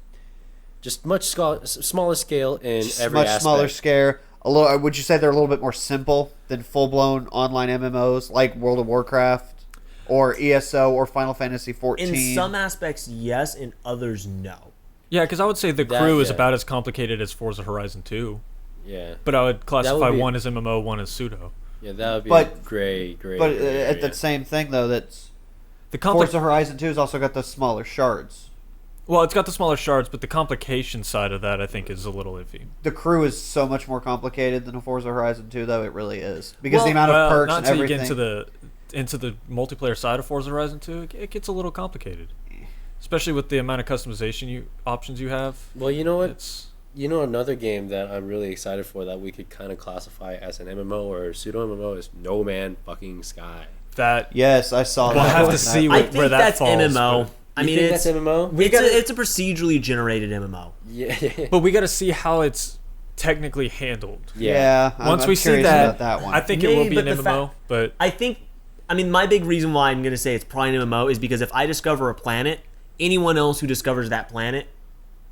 Just much smaller scale in every much aspect. smaller scale. A little. Would you say they're a little bit more simple than full blown online MMOs like World of Warcraft or ESO or Final Fantasy 14? In some aspects, yes. In others, no. Yeah, because I would say the crew is yeah. about as complicated as Forza Horizon 2. Yeah. But I would classify be- one as MMO, one as pseudo. Yeah, that would be But- a great. But area. at the same thing though, that's The Forza Horizon 2 has also got those smaller shards. Well, it's got the smaller shards, but the complication side of that I think is a little iffy. The crew is so much more complicated than a Forza Horizon 2, though it really is, because the Well, amount of perks not and until everything. you get into the multiplayer side of Forza Horizon 2, it gets a little complicated, especially with the amount of customization options you have. Well, you know what? It's You know, another game that I'm really excited for that we could kind of classify as an MMO or pseudo MMO is No Man's fucking Sky. that Yes, I saw we'll that. have to see I where think that that's falls. MMO. But, I You mean, think it's that's MMO? it's a procedurally generated MMO. Yeah. but we got to see how it's technically handled. Yeah, Once I'm we see curious that, about that one. I think it will Maybe, be an but the MMO. But I mean, my big reason why I'm going to say it's probably an MMO is because if I discover a planet, anyone else who discovers that planet,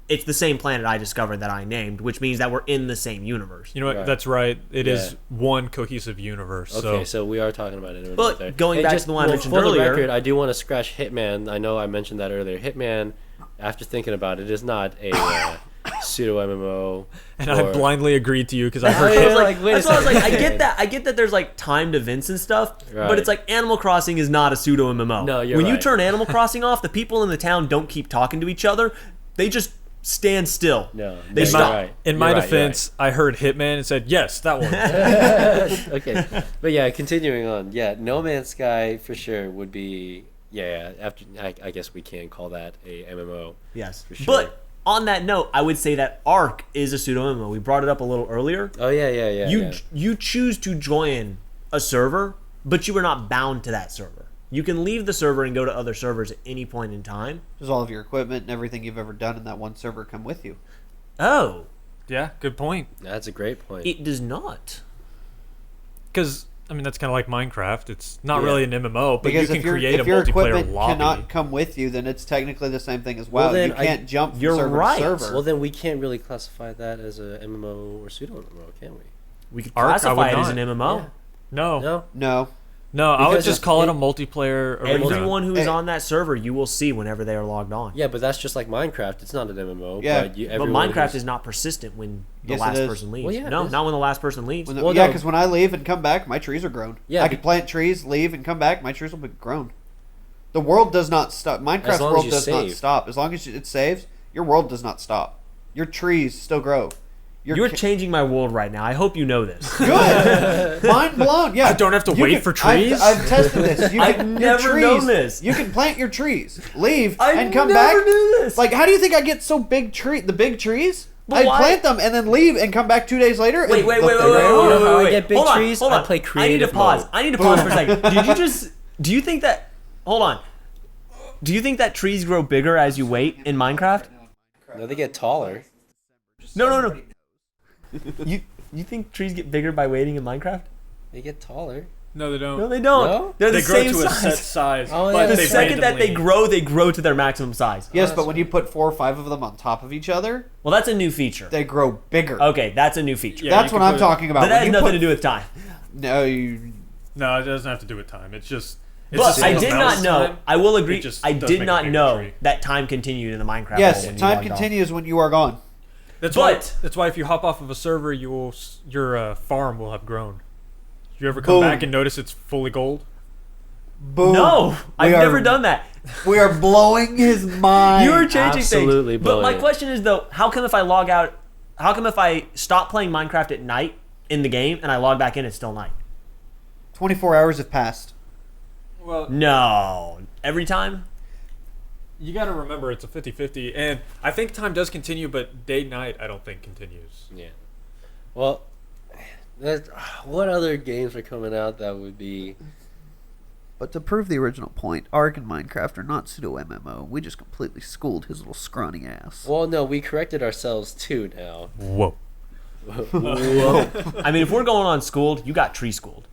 it's the same planet I discovered that I named, which means that we're in the same universe. you know what? Right. That's right. It is Yeah. one cohesive universe. Okay, So so we are talking about it. But there. going back to the one I mentioned for earlier- the record, I do want to scratch Hitman. I know I mentioned that earlier. Hitman, after thinking about it, is not a pseudo MMO. and I blindly agreed to you because I heard Yeah, I was like, like, wait a that's why I was like, I second. get that. I get that there's like timed events and stuff, Right. but it's like Animal Crossing is not a pseudo MMO. No, you're when you right. turn Animal Crossing off, the people in the town don't keep talking to each other. They just stand still. No, They you're stop. right. in my You're right, you're defense, I heard Hitman and said yes, that one. right. Okay, but yeah, continuing on. Yeah, No Man's Sky for sure would be. Yeah, after I guess we can call that a MMO. Yes, For sure. but on that note, I would say that Ark is a pseudo MMO. We brought it up a little earlier. Oh yeah. You choose to join a server, but you are not bound to that server. You can leave the server and go to other servers at any point in time. Does all of your equipment and everything you've ever done in that one server come with you? Oh, Yeah, good point. That's a great point. it does not. Because I mean that's kind of like Minecraft. It's not Yeah. really an MMO, but Because you if can create a if your multiplayer equipment lobby. cannot come with you, then it's technically the same thing as Well, well. then You can't jump from you're server right. to server. Well, then we can't really classify that as a MMO or pseudo MMO, can we? We could Ark, I classify would it as not. an MMO. Yeah. No, No. no, I would Because just if call it it- a multiplayer arena. Everyone who is Hey. on that server, you will see whenever they are logged on. Yeah, but that's just like Minecraft. It's not an MMO. Yeah. But, But everyone Minecraft who's- is not persistent when the Yes, it last is. person leaves. Well, yeah, it no, is. not when the last person leaves. When Well, yeah, no. because when I leave and come back, my trees are grown. Yeah, I be- can plant trees, leave, and come back. My trees will be grown. The world does not stop. Minecraft's As long as world you does not save. stop. As long as it saves, your world does not stop. Your trees still grow. You're changing my world right now. I hope you know this. Good. Mind blown. Yeah. I don't have to You wait can- for trees? I've tested this. You I've can, your never trees, known this. You can plant your trees, leave, I and come never back. knew this. Like, how do you think I get so big the big trees? But I why- plant them and then leave and come back 2 days later. Wait, and wait, they'll wait, wait, grow. wait, You know how I wait. get big Hold on, trees? hold I on. play I need to creative pause. mode. I need to pause for a second. Did you just? Do you think that? Hold on. Do you think that trees grow bigger as you wait in Minecraft? No, they get taller. No. You think trees get bigger by waiting in Minecraft? They get taller. No, they don't. No, they don't. No? They're the They grow same to a set size. size. Oh, but yeah. The they second that they randomly- grow to their maximum size. Yes, that's but when you put 4 or 5 of them on top of each other, Well, that's a new feature. they grow bigger. Okay, that's a new feature. Yeah, That's you what can I'm put- talking about. But that When has you nothing put- to do with time. No, you. No, it doesn't have to do with time. It's just. It's But the I same did amount not of know. time. I will agree. It just I does did make a not bigger know tree. that time continued in the Minecraft. Yes, world when you time logged on. continues when you are gone. That's But- why if you hop off of a server, your farm will have grown. You ever come Boom. back and notice it's fully gold? Boom. No, I've We are- never done that. We are blowing his mind. You are changing absolutely things. But my blowing it. question is though, how come if I log out? How come if I stop playing Minecraft at night in the game and I log back in, it's still night? 24 hours have passed. Well, No, every time. you got to remember it's a 50-50, and I think time does continue, but day-night I don't think continues. Yeah. Well, what other games are coming out that would be? But to prove the original point, Ark and Minecraft are not pseudo MMO. We just completely schooled his little scrawny ass. Well, no, we corrected ourselves too now. Whoa. Whoa. I mean, if we're going on schooled, you got tree schooled.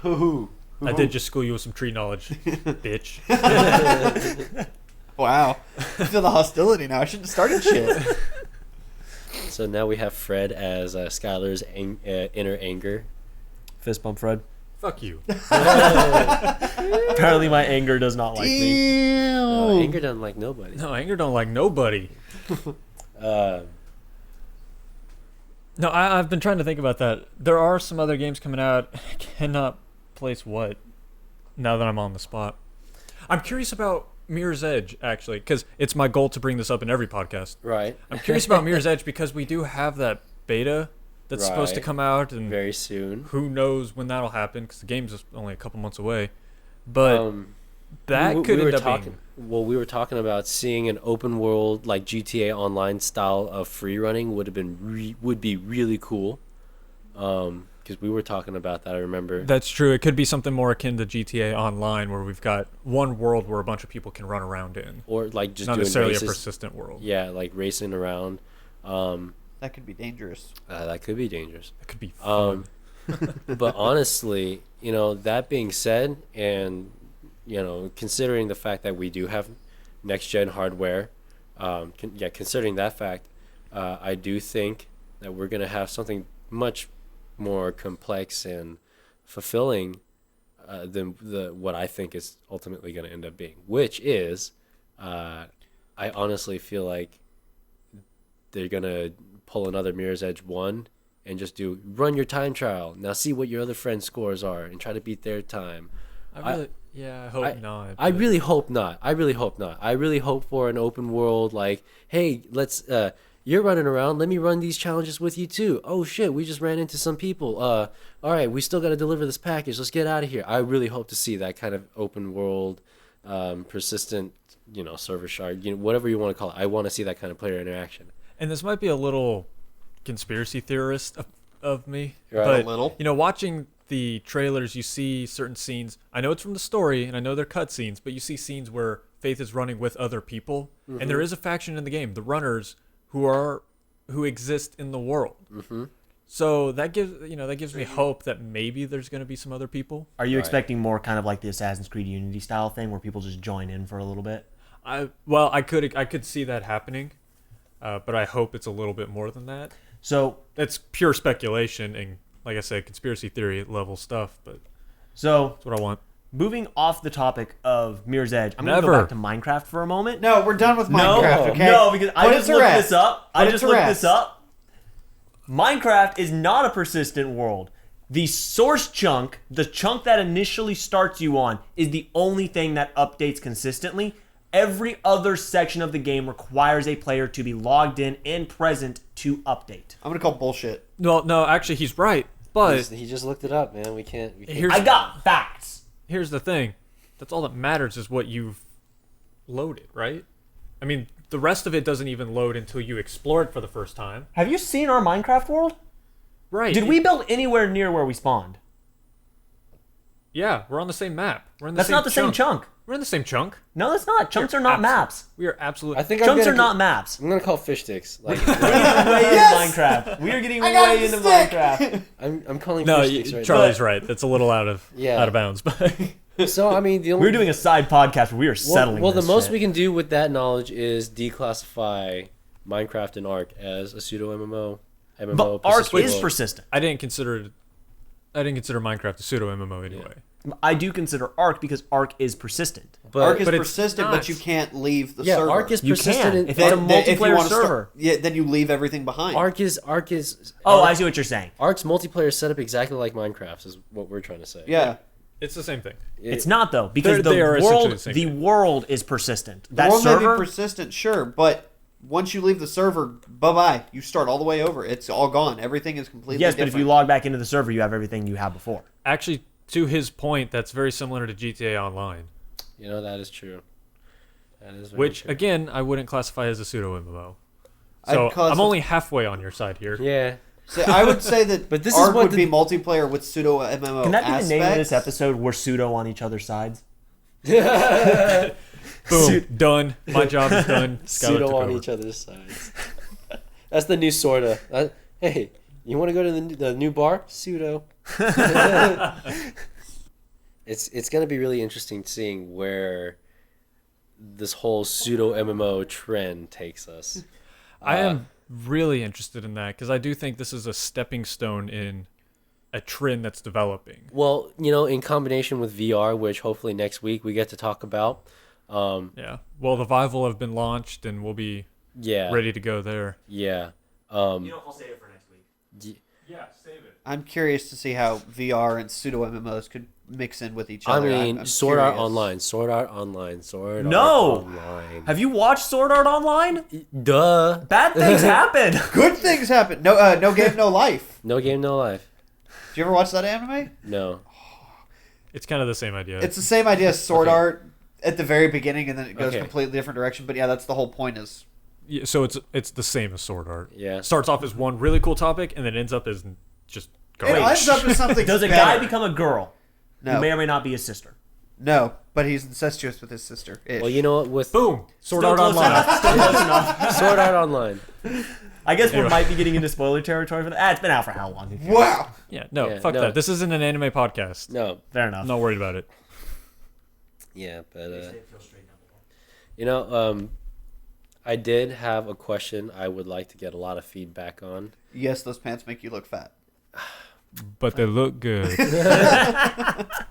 Ooh. I did just school you with some tree knowledge, bitch. Wow. I feel the hostility now. I shouldn't have started shit. So now we have Fred as Skyler's inner anger. Fist bump, Fred. Fuck you. Apparently, my anger does not like me. Damn. Anger doesn't like nobody. No, anger don't like nobody. No, I've been trying to think about that. There are some other games coming out. I cannot place what. Now that I'm on the spot, I'm curious about Mirror's Edge actually, because it's my goal to bring this up in every podcast. Right. I'm curious about Mirror's Edge because we do have that beta that's supposed to Right. come out, and Very soon. who knows when that'll happen because the game's just only a couple months away. But that could we were end up talking. being. Well, we were talking about seeing an open world like GTA Online style of free running would be really cool. Because we were talking about that. I remember. That's true. It could be something more akin to GTA Online, where we've got one world where a bunch of people can run around in, Or like just not doing necessarily races. a persistent world. Yeah, like racing around. That could be dangerous. That could be dangerous. It could be fun. But honestly, that being said, and considering the fact that we do have next gen hardware, considering that fact, I do think that we're gonna have something much more complex and fulfilling than what I think is ultimately going to end up being, which is I honestly feel like they're going to pull another Mirror's Edge 1 and just run your time trial. Now see what your other friends' scores are and try to beat their time. I hope not. I really hope not. I really hope for an open world like, hey, let's you're running around. Let me run these challenges with you too. Oh shit, we just ran into some people. All right, we still got to deliver this package. Let's get out of here. I really hope to see that kind of open world, persistent, server shard, whatever you want to call it. I want to see that kind of player interaction. And this might be a little conspiracy theorist of me, Right. but A little. watching the trailers, you see certain scenes. I know it's from the story, and I know they're cutscenes, but you see scenes where Faith is running with other people, and there is a faction in the game, the Runners, who exist in the world. Mm-hmm. So that gives me hope that maybe there's going to be some other people. Are you Right. expecting more kind of like the Assassin's Creed Unity style thing where people just join in for a little bit? I could see that happening, but I hope it's a little bit more than that. So That's pure speculation and, like I said, conspiracy theory level stuff, but that's what I want. moving off the topic of Mirror's Edge, I'm going to go Never. back to Minecraft for a moment. No, we're done with Minecraft, okay? No, because I Put it just to looked rest. this up. Put I it just to looked rest. this up. Minecraft is not a persistent world. The source chunk, the chunk that initially starts you on, is the only thing that updates consistently. Every other section of the game requires a player to be logged in and present to update. I'm going to call bullshit. Well, no, actually, he's right. But He just looked it up, man. We can't. Here's- I got facts. here's the thing. That's all that matters is what you've loaded, right? I mean, the rest of it doesn't even load until you explore it for the first time. Have you seen our Minecraft world? Right. Did we build anywhere near where we spawned? Yeah, we're on the same map. We're in the That's same not the same chunk. We're in the same chunk. No, that's not. Chunks are not maps. We are absolutely. I think Chunks are not maps. I'm gonna call fish sticks. Like Way into Minecraft. We are getting got way the into stick. Minecraft. I'm calling No, fish sticks right Charlie's right. That's a little out of bounds, but now. So I mean, the only We're doing a side podcast where we are settling. Well, the this most shit. we can do with that knowledge is declassify Minecraft and Ark as a pseudo MMO. But Ark is world. persistent. I didn't consider Minecraft a pseudo MMO anyway. I do consider Ark because Ark is persistent. But, Ark is but it's persistent, not. but you can't leave the yeah, server. Ark is You persistent. can. in- If it's a Then- multiplayer if you wanna server. then you leave everything behind. Ark is Oh, I see what you're saying. Ark's multiplayer is set up exactly like Minecraft's is what we're trying to say. Yeah. It's the same thing. It's not though because They are essentially the same the thing. world is persistent. The That world may server. be persistent, sure, but once you leave the server, bye-bye. You start all the way over. It's all gone. Everything is completely Yes, different. but if you log back into the server, you have everything you had before. Actually, to his point, that's very similar to GTA Online, That is true. That is very which true. again I wouldn't classify as a pseudo MMO. I'd So call it I'm some- only halfway on your side here. Yeah. So I would say that But this is Ark what would the- be multiplayer with pseudo MMO Can that be the name of this aspects. episode? We're pseudo on each other's sides. Boom, done. My job is done. Skyler Pseudo took on over. each other's sides. That's the new sorta. Hey, You want to go to the new bar? Pseudo. It's going to be really interesting seeing where this whole pseudo MMO trend takes us. I am really interested in that because I do think this is a stepping stone in a trend that's developing. Well, in combination with VR, which hopefully next week we get to talk about. Yeah. Well, the Vive will have been launched and we'll be ready to go there. Yeah. I'll save it for next week. Yeah, save it. I'm curious to see how VR and pseudo MMOs could mix in with each other. I'm Sword Art curious. Online, Sword Art Online, Sword Art No! Online. Have you watched Sword Art Online? Duh. Bad things happen. Good things happen. No game, no life. No game, no life. Did you ever watch that anime? No. It's kind of the same idea. It's the same idea as Sword Art at the very beginning, and then it goes Okay. completely different direction. But yeah, that's the whole point. Is Yeah, so it's the same as Sword Art. Yeah. Starts off as one really cool topic and then ends up as just it garbage. ends up as something. Does a better. guy become a girl? No, Who may or may not be his sister. no, but he's incestuous with his sister. Well, you know what? With Boom! Sword Still Art close Online. enough. Still close enough. Sword Art Online. I guess we Anyway. might be getting into spoiler territory for that. It's been out for how long? wow. Yeah, no, Yeah, fuck no. that. This isn't an anime podcast. No. Fair enough. I'm not worried about it. Yeah, but I did have a question I would like to get a lot of feedback on. Yes, those pants make you look fat. But they look good.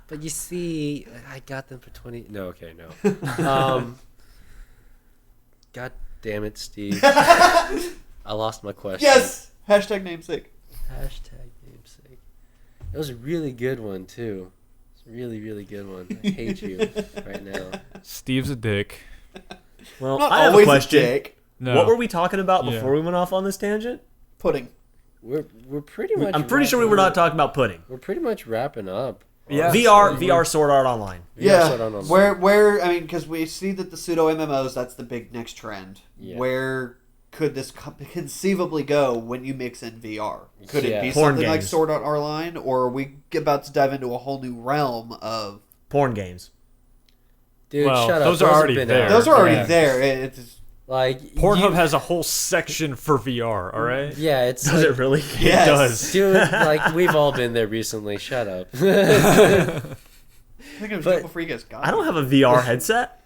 But you see, I got them for 20. No, okay, no. God damn it, Steve. I lost my question. Yes. Hashtag namesake. Hashtag namesake. That was a really good one, too. It's a really, really good one. I hate you right now. Steve's a dick. Well, Not I have a always question. dick. No. What were we talking about Yeah. before we went off on this tangent? Pudding. We're pretty much. I'm pretty sure we were not talking about pudding. We're pretty much wrapping up. Yeah. VR Sword Art Online. Yeah. Sword Art Online. Where I mean, because we see that the pseudo MMOs, that's the big next trend. Yeah. Where could this conceivably go when you mix in VR? Could Yeah. it be Porn something like games. Sword Art Online, or are we about to dive into a whole new realm of? Porn games. Dude, Well, shut up. those are have already been there. out. Those are already Yeah. there. It's Like Pornhub you- has a whole section for VR, alright? Yeah, it's Does like, it really? yes. It does. dude. Like we've all been there recently. Shut up. I think it was But- before you guys got. I don't have a VR headset.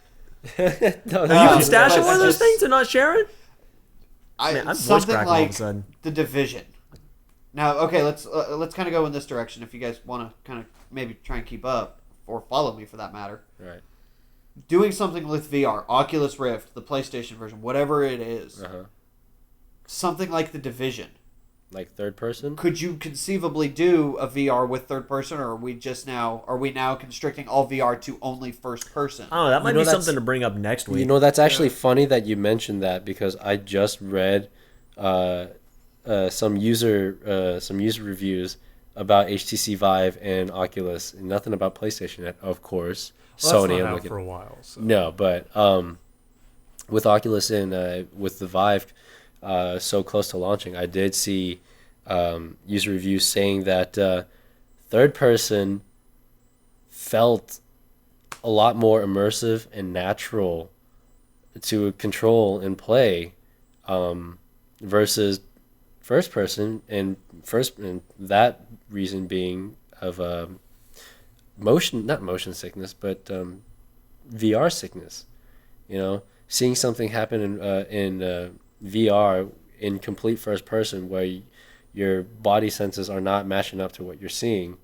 No, Are you Oh, stashing but one of those just- things and not sharing? Man, I'm voice something cracking all of a like sudden. The Division. Now, okay, let's kind of go in this direction. If you guys want to kind of maybe try and keep up or follow me for that matter, Right. doing something with VR, Oculus Rift, the PlayStation version, whatever it is, something like The Division. Like third person. Could you conceivably do a VR with third person, or are we now constricting all VR to only first person? Oh, that might know, be that's- something to bring up next week. You know, that's actually funny that you mentioned that because I just read some user reviews about HTC Vive and Oculus, and nothing about PlayStation yet, of course. Well, Sony, that's I'm not out looking. for a while. So. No, but with Oculus and with the Vive so close to launching, I did see user reviews saying that third person felt a lot more immersive and natural to control and play versus first person, and that reason being of not motion sickness, but VR sickness. You know, seeing something happen in VR in complete first person where your body senses are not matching up to what you're seeing.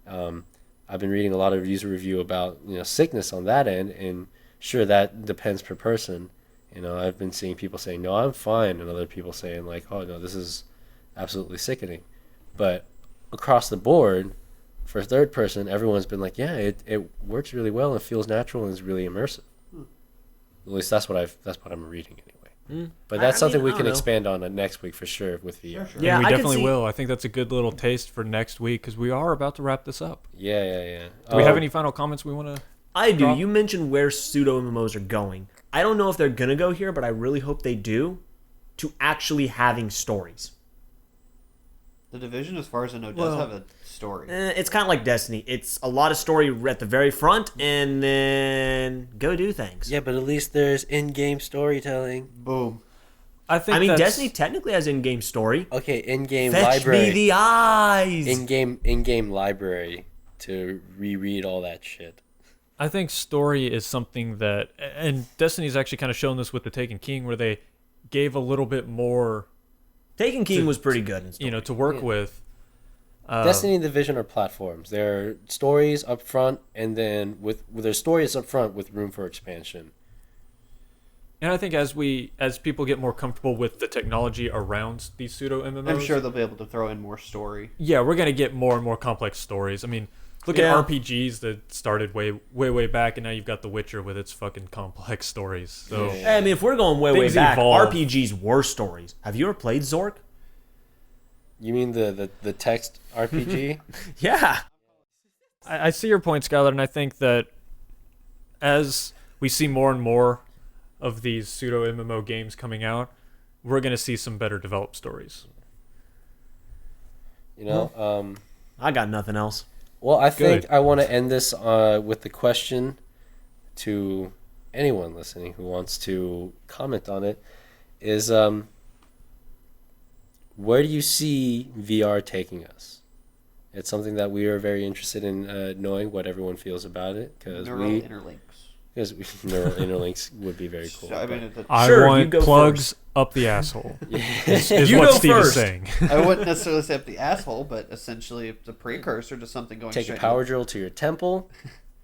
I've been reading a lot of user review about sickness on that end, and sure, that depends per person. I've been seeing people saying, no, I'm fine, and other people saying like, oh no, this is absolutely sickening. But across the board, for third person, everyone's been like, yeah, it works really well and feels natural and is really immersive. At least that's what I'm reading anyway. But that's something we I can don't know. expand on next week for sure with VR. Sure. Yeah, And we I can definitely see- will. I think that's a good little taste for next week because we are about to wrap this up. Yeah. Do we have any final comments we want to? I do. Drop. You mentioned where pseudo MMOs are going. I don't know if they're gonna go here, but I really hope they do. To actually having stories. The Division, as far as I know, does Well- have a story. It's kind of like Destiny. It's a lot of story at the very front, and then go do things. Yeah, but at least there's in-game storytelling. Boom. I think I mean, that's- Destiny technically has in-game story. Okay, in-game Fetch library. me the eyes. In-game library to reread all that shit. I think story is something that, and Destiny's actually kind of shown this with the Taken King, where they gave a little bit more, Taken King was pretty good. In story. to work with. Destiny and Division are platforms. They're stories up front, and then with their stories up front with room for expansion. And I think as people get more comfortable with the technology around these pseudo MMOs, I'm sure they'll be able to throw in more story. yeah, we're gonna get more and more complex stories. I mean, look Yeah. at RPGs that started way back, and now you've got The Witcher with its fucking complex stories. So Yeah. I mean, if we're going way Things back, evolve. RPGs were stories. Have you ever played Zork? You mean the text RPG? Yeah. I see your point, Skyler, and I think that as we see more and more of these pseudo MMO games coming out, we're gonna see some better developed stories. You know. I got nothing else. Well, I think Good. I want to end this with the question to anyone listening who wants to comment on it: is where do you see VR taking us? It's something that we are very interested in knowing what everyone feels about it because Neural we interlinks. neural interlinks would be very cool. So, I but- mean, I Sure, you want go plugs up the asshole. Is You what go Steve first. is saying. I wouldn't necessarily say up the asshole, but essentially it's a precursor to something going take a straight power drill to your temple,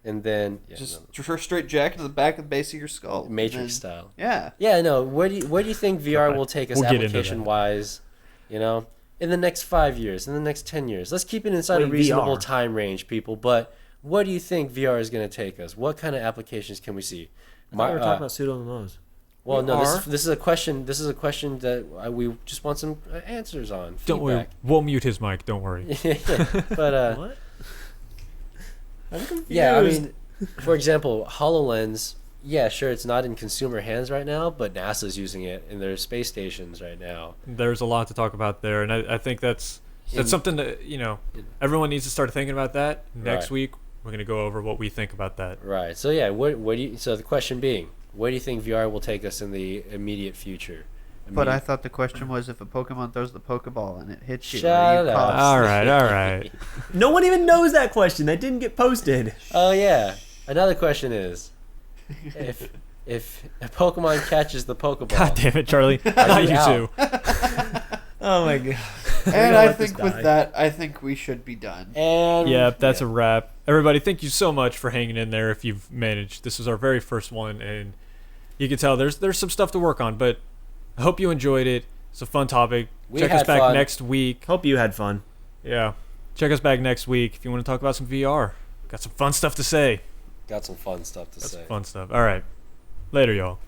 and then just straight jack to the back of the base of your skull. and Matrix then- style. Yeah. Yeah, no. Where do you think VR Alright, will take us we'll get into that. application wise? You know, in the next 5 years, in the next 10 years. Let's keep it inside a Wait, reasonable VR. time range, people. But what do you think VR is going to take us? What kind of applications can we see? I thought we were talking about pseudo-MMOs. Well, We no. are. This is a question. This is a question that we just want some answers on. Don't worry, feedback. we'll mute his mic. Don't worry. But What? I'm confused. yeah, I mean, for example, HoloLens. Yeah, sure, it's not in consumer hands right now, but NASA's using it in their space stations right now. There's a lot to talk about there, and I think that's In- something that everyone needs to start thinking about. That next Right. week we're gonna go over what we think about that. Right. So yeah, what do you? So the question being, where do you think VR will take us in the immediate future? But I thought the question was if a Pokemon throws the Pokeball and it hits you. Shut are you up. caught? All right. No one even knows that question. That didn't get posted. Oh yeah. Another question is, if a Pokemon catches the Pokeball, God damn it, Charlie! you Not you out? too. Oh my god. And gonna I let this think with die. that, I think we should be done. and Yeah, that's a wrap. Everybody, thank you so much for hanging in there. If you've managed, this was our very first one, and you can tell there's some stuff to work on. But I hope you enjoyed it. It's a fun topic. We Check us had back fun. next week. Hope you had fun. Yeah, check us back next week if you want to talk about some VR. Got some fun stuff to say. got some fun stuff to Got say. some fun stuff. All right, later, y'all.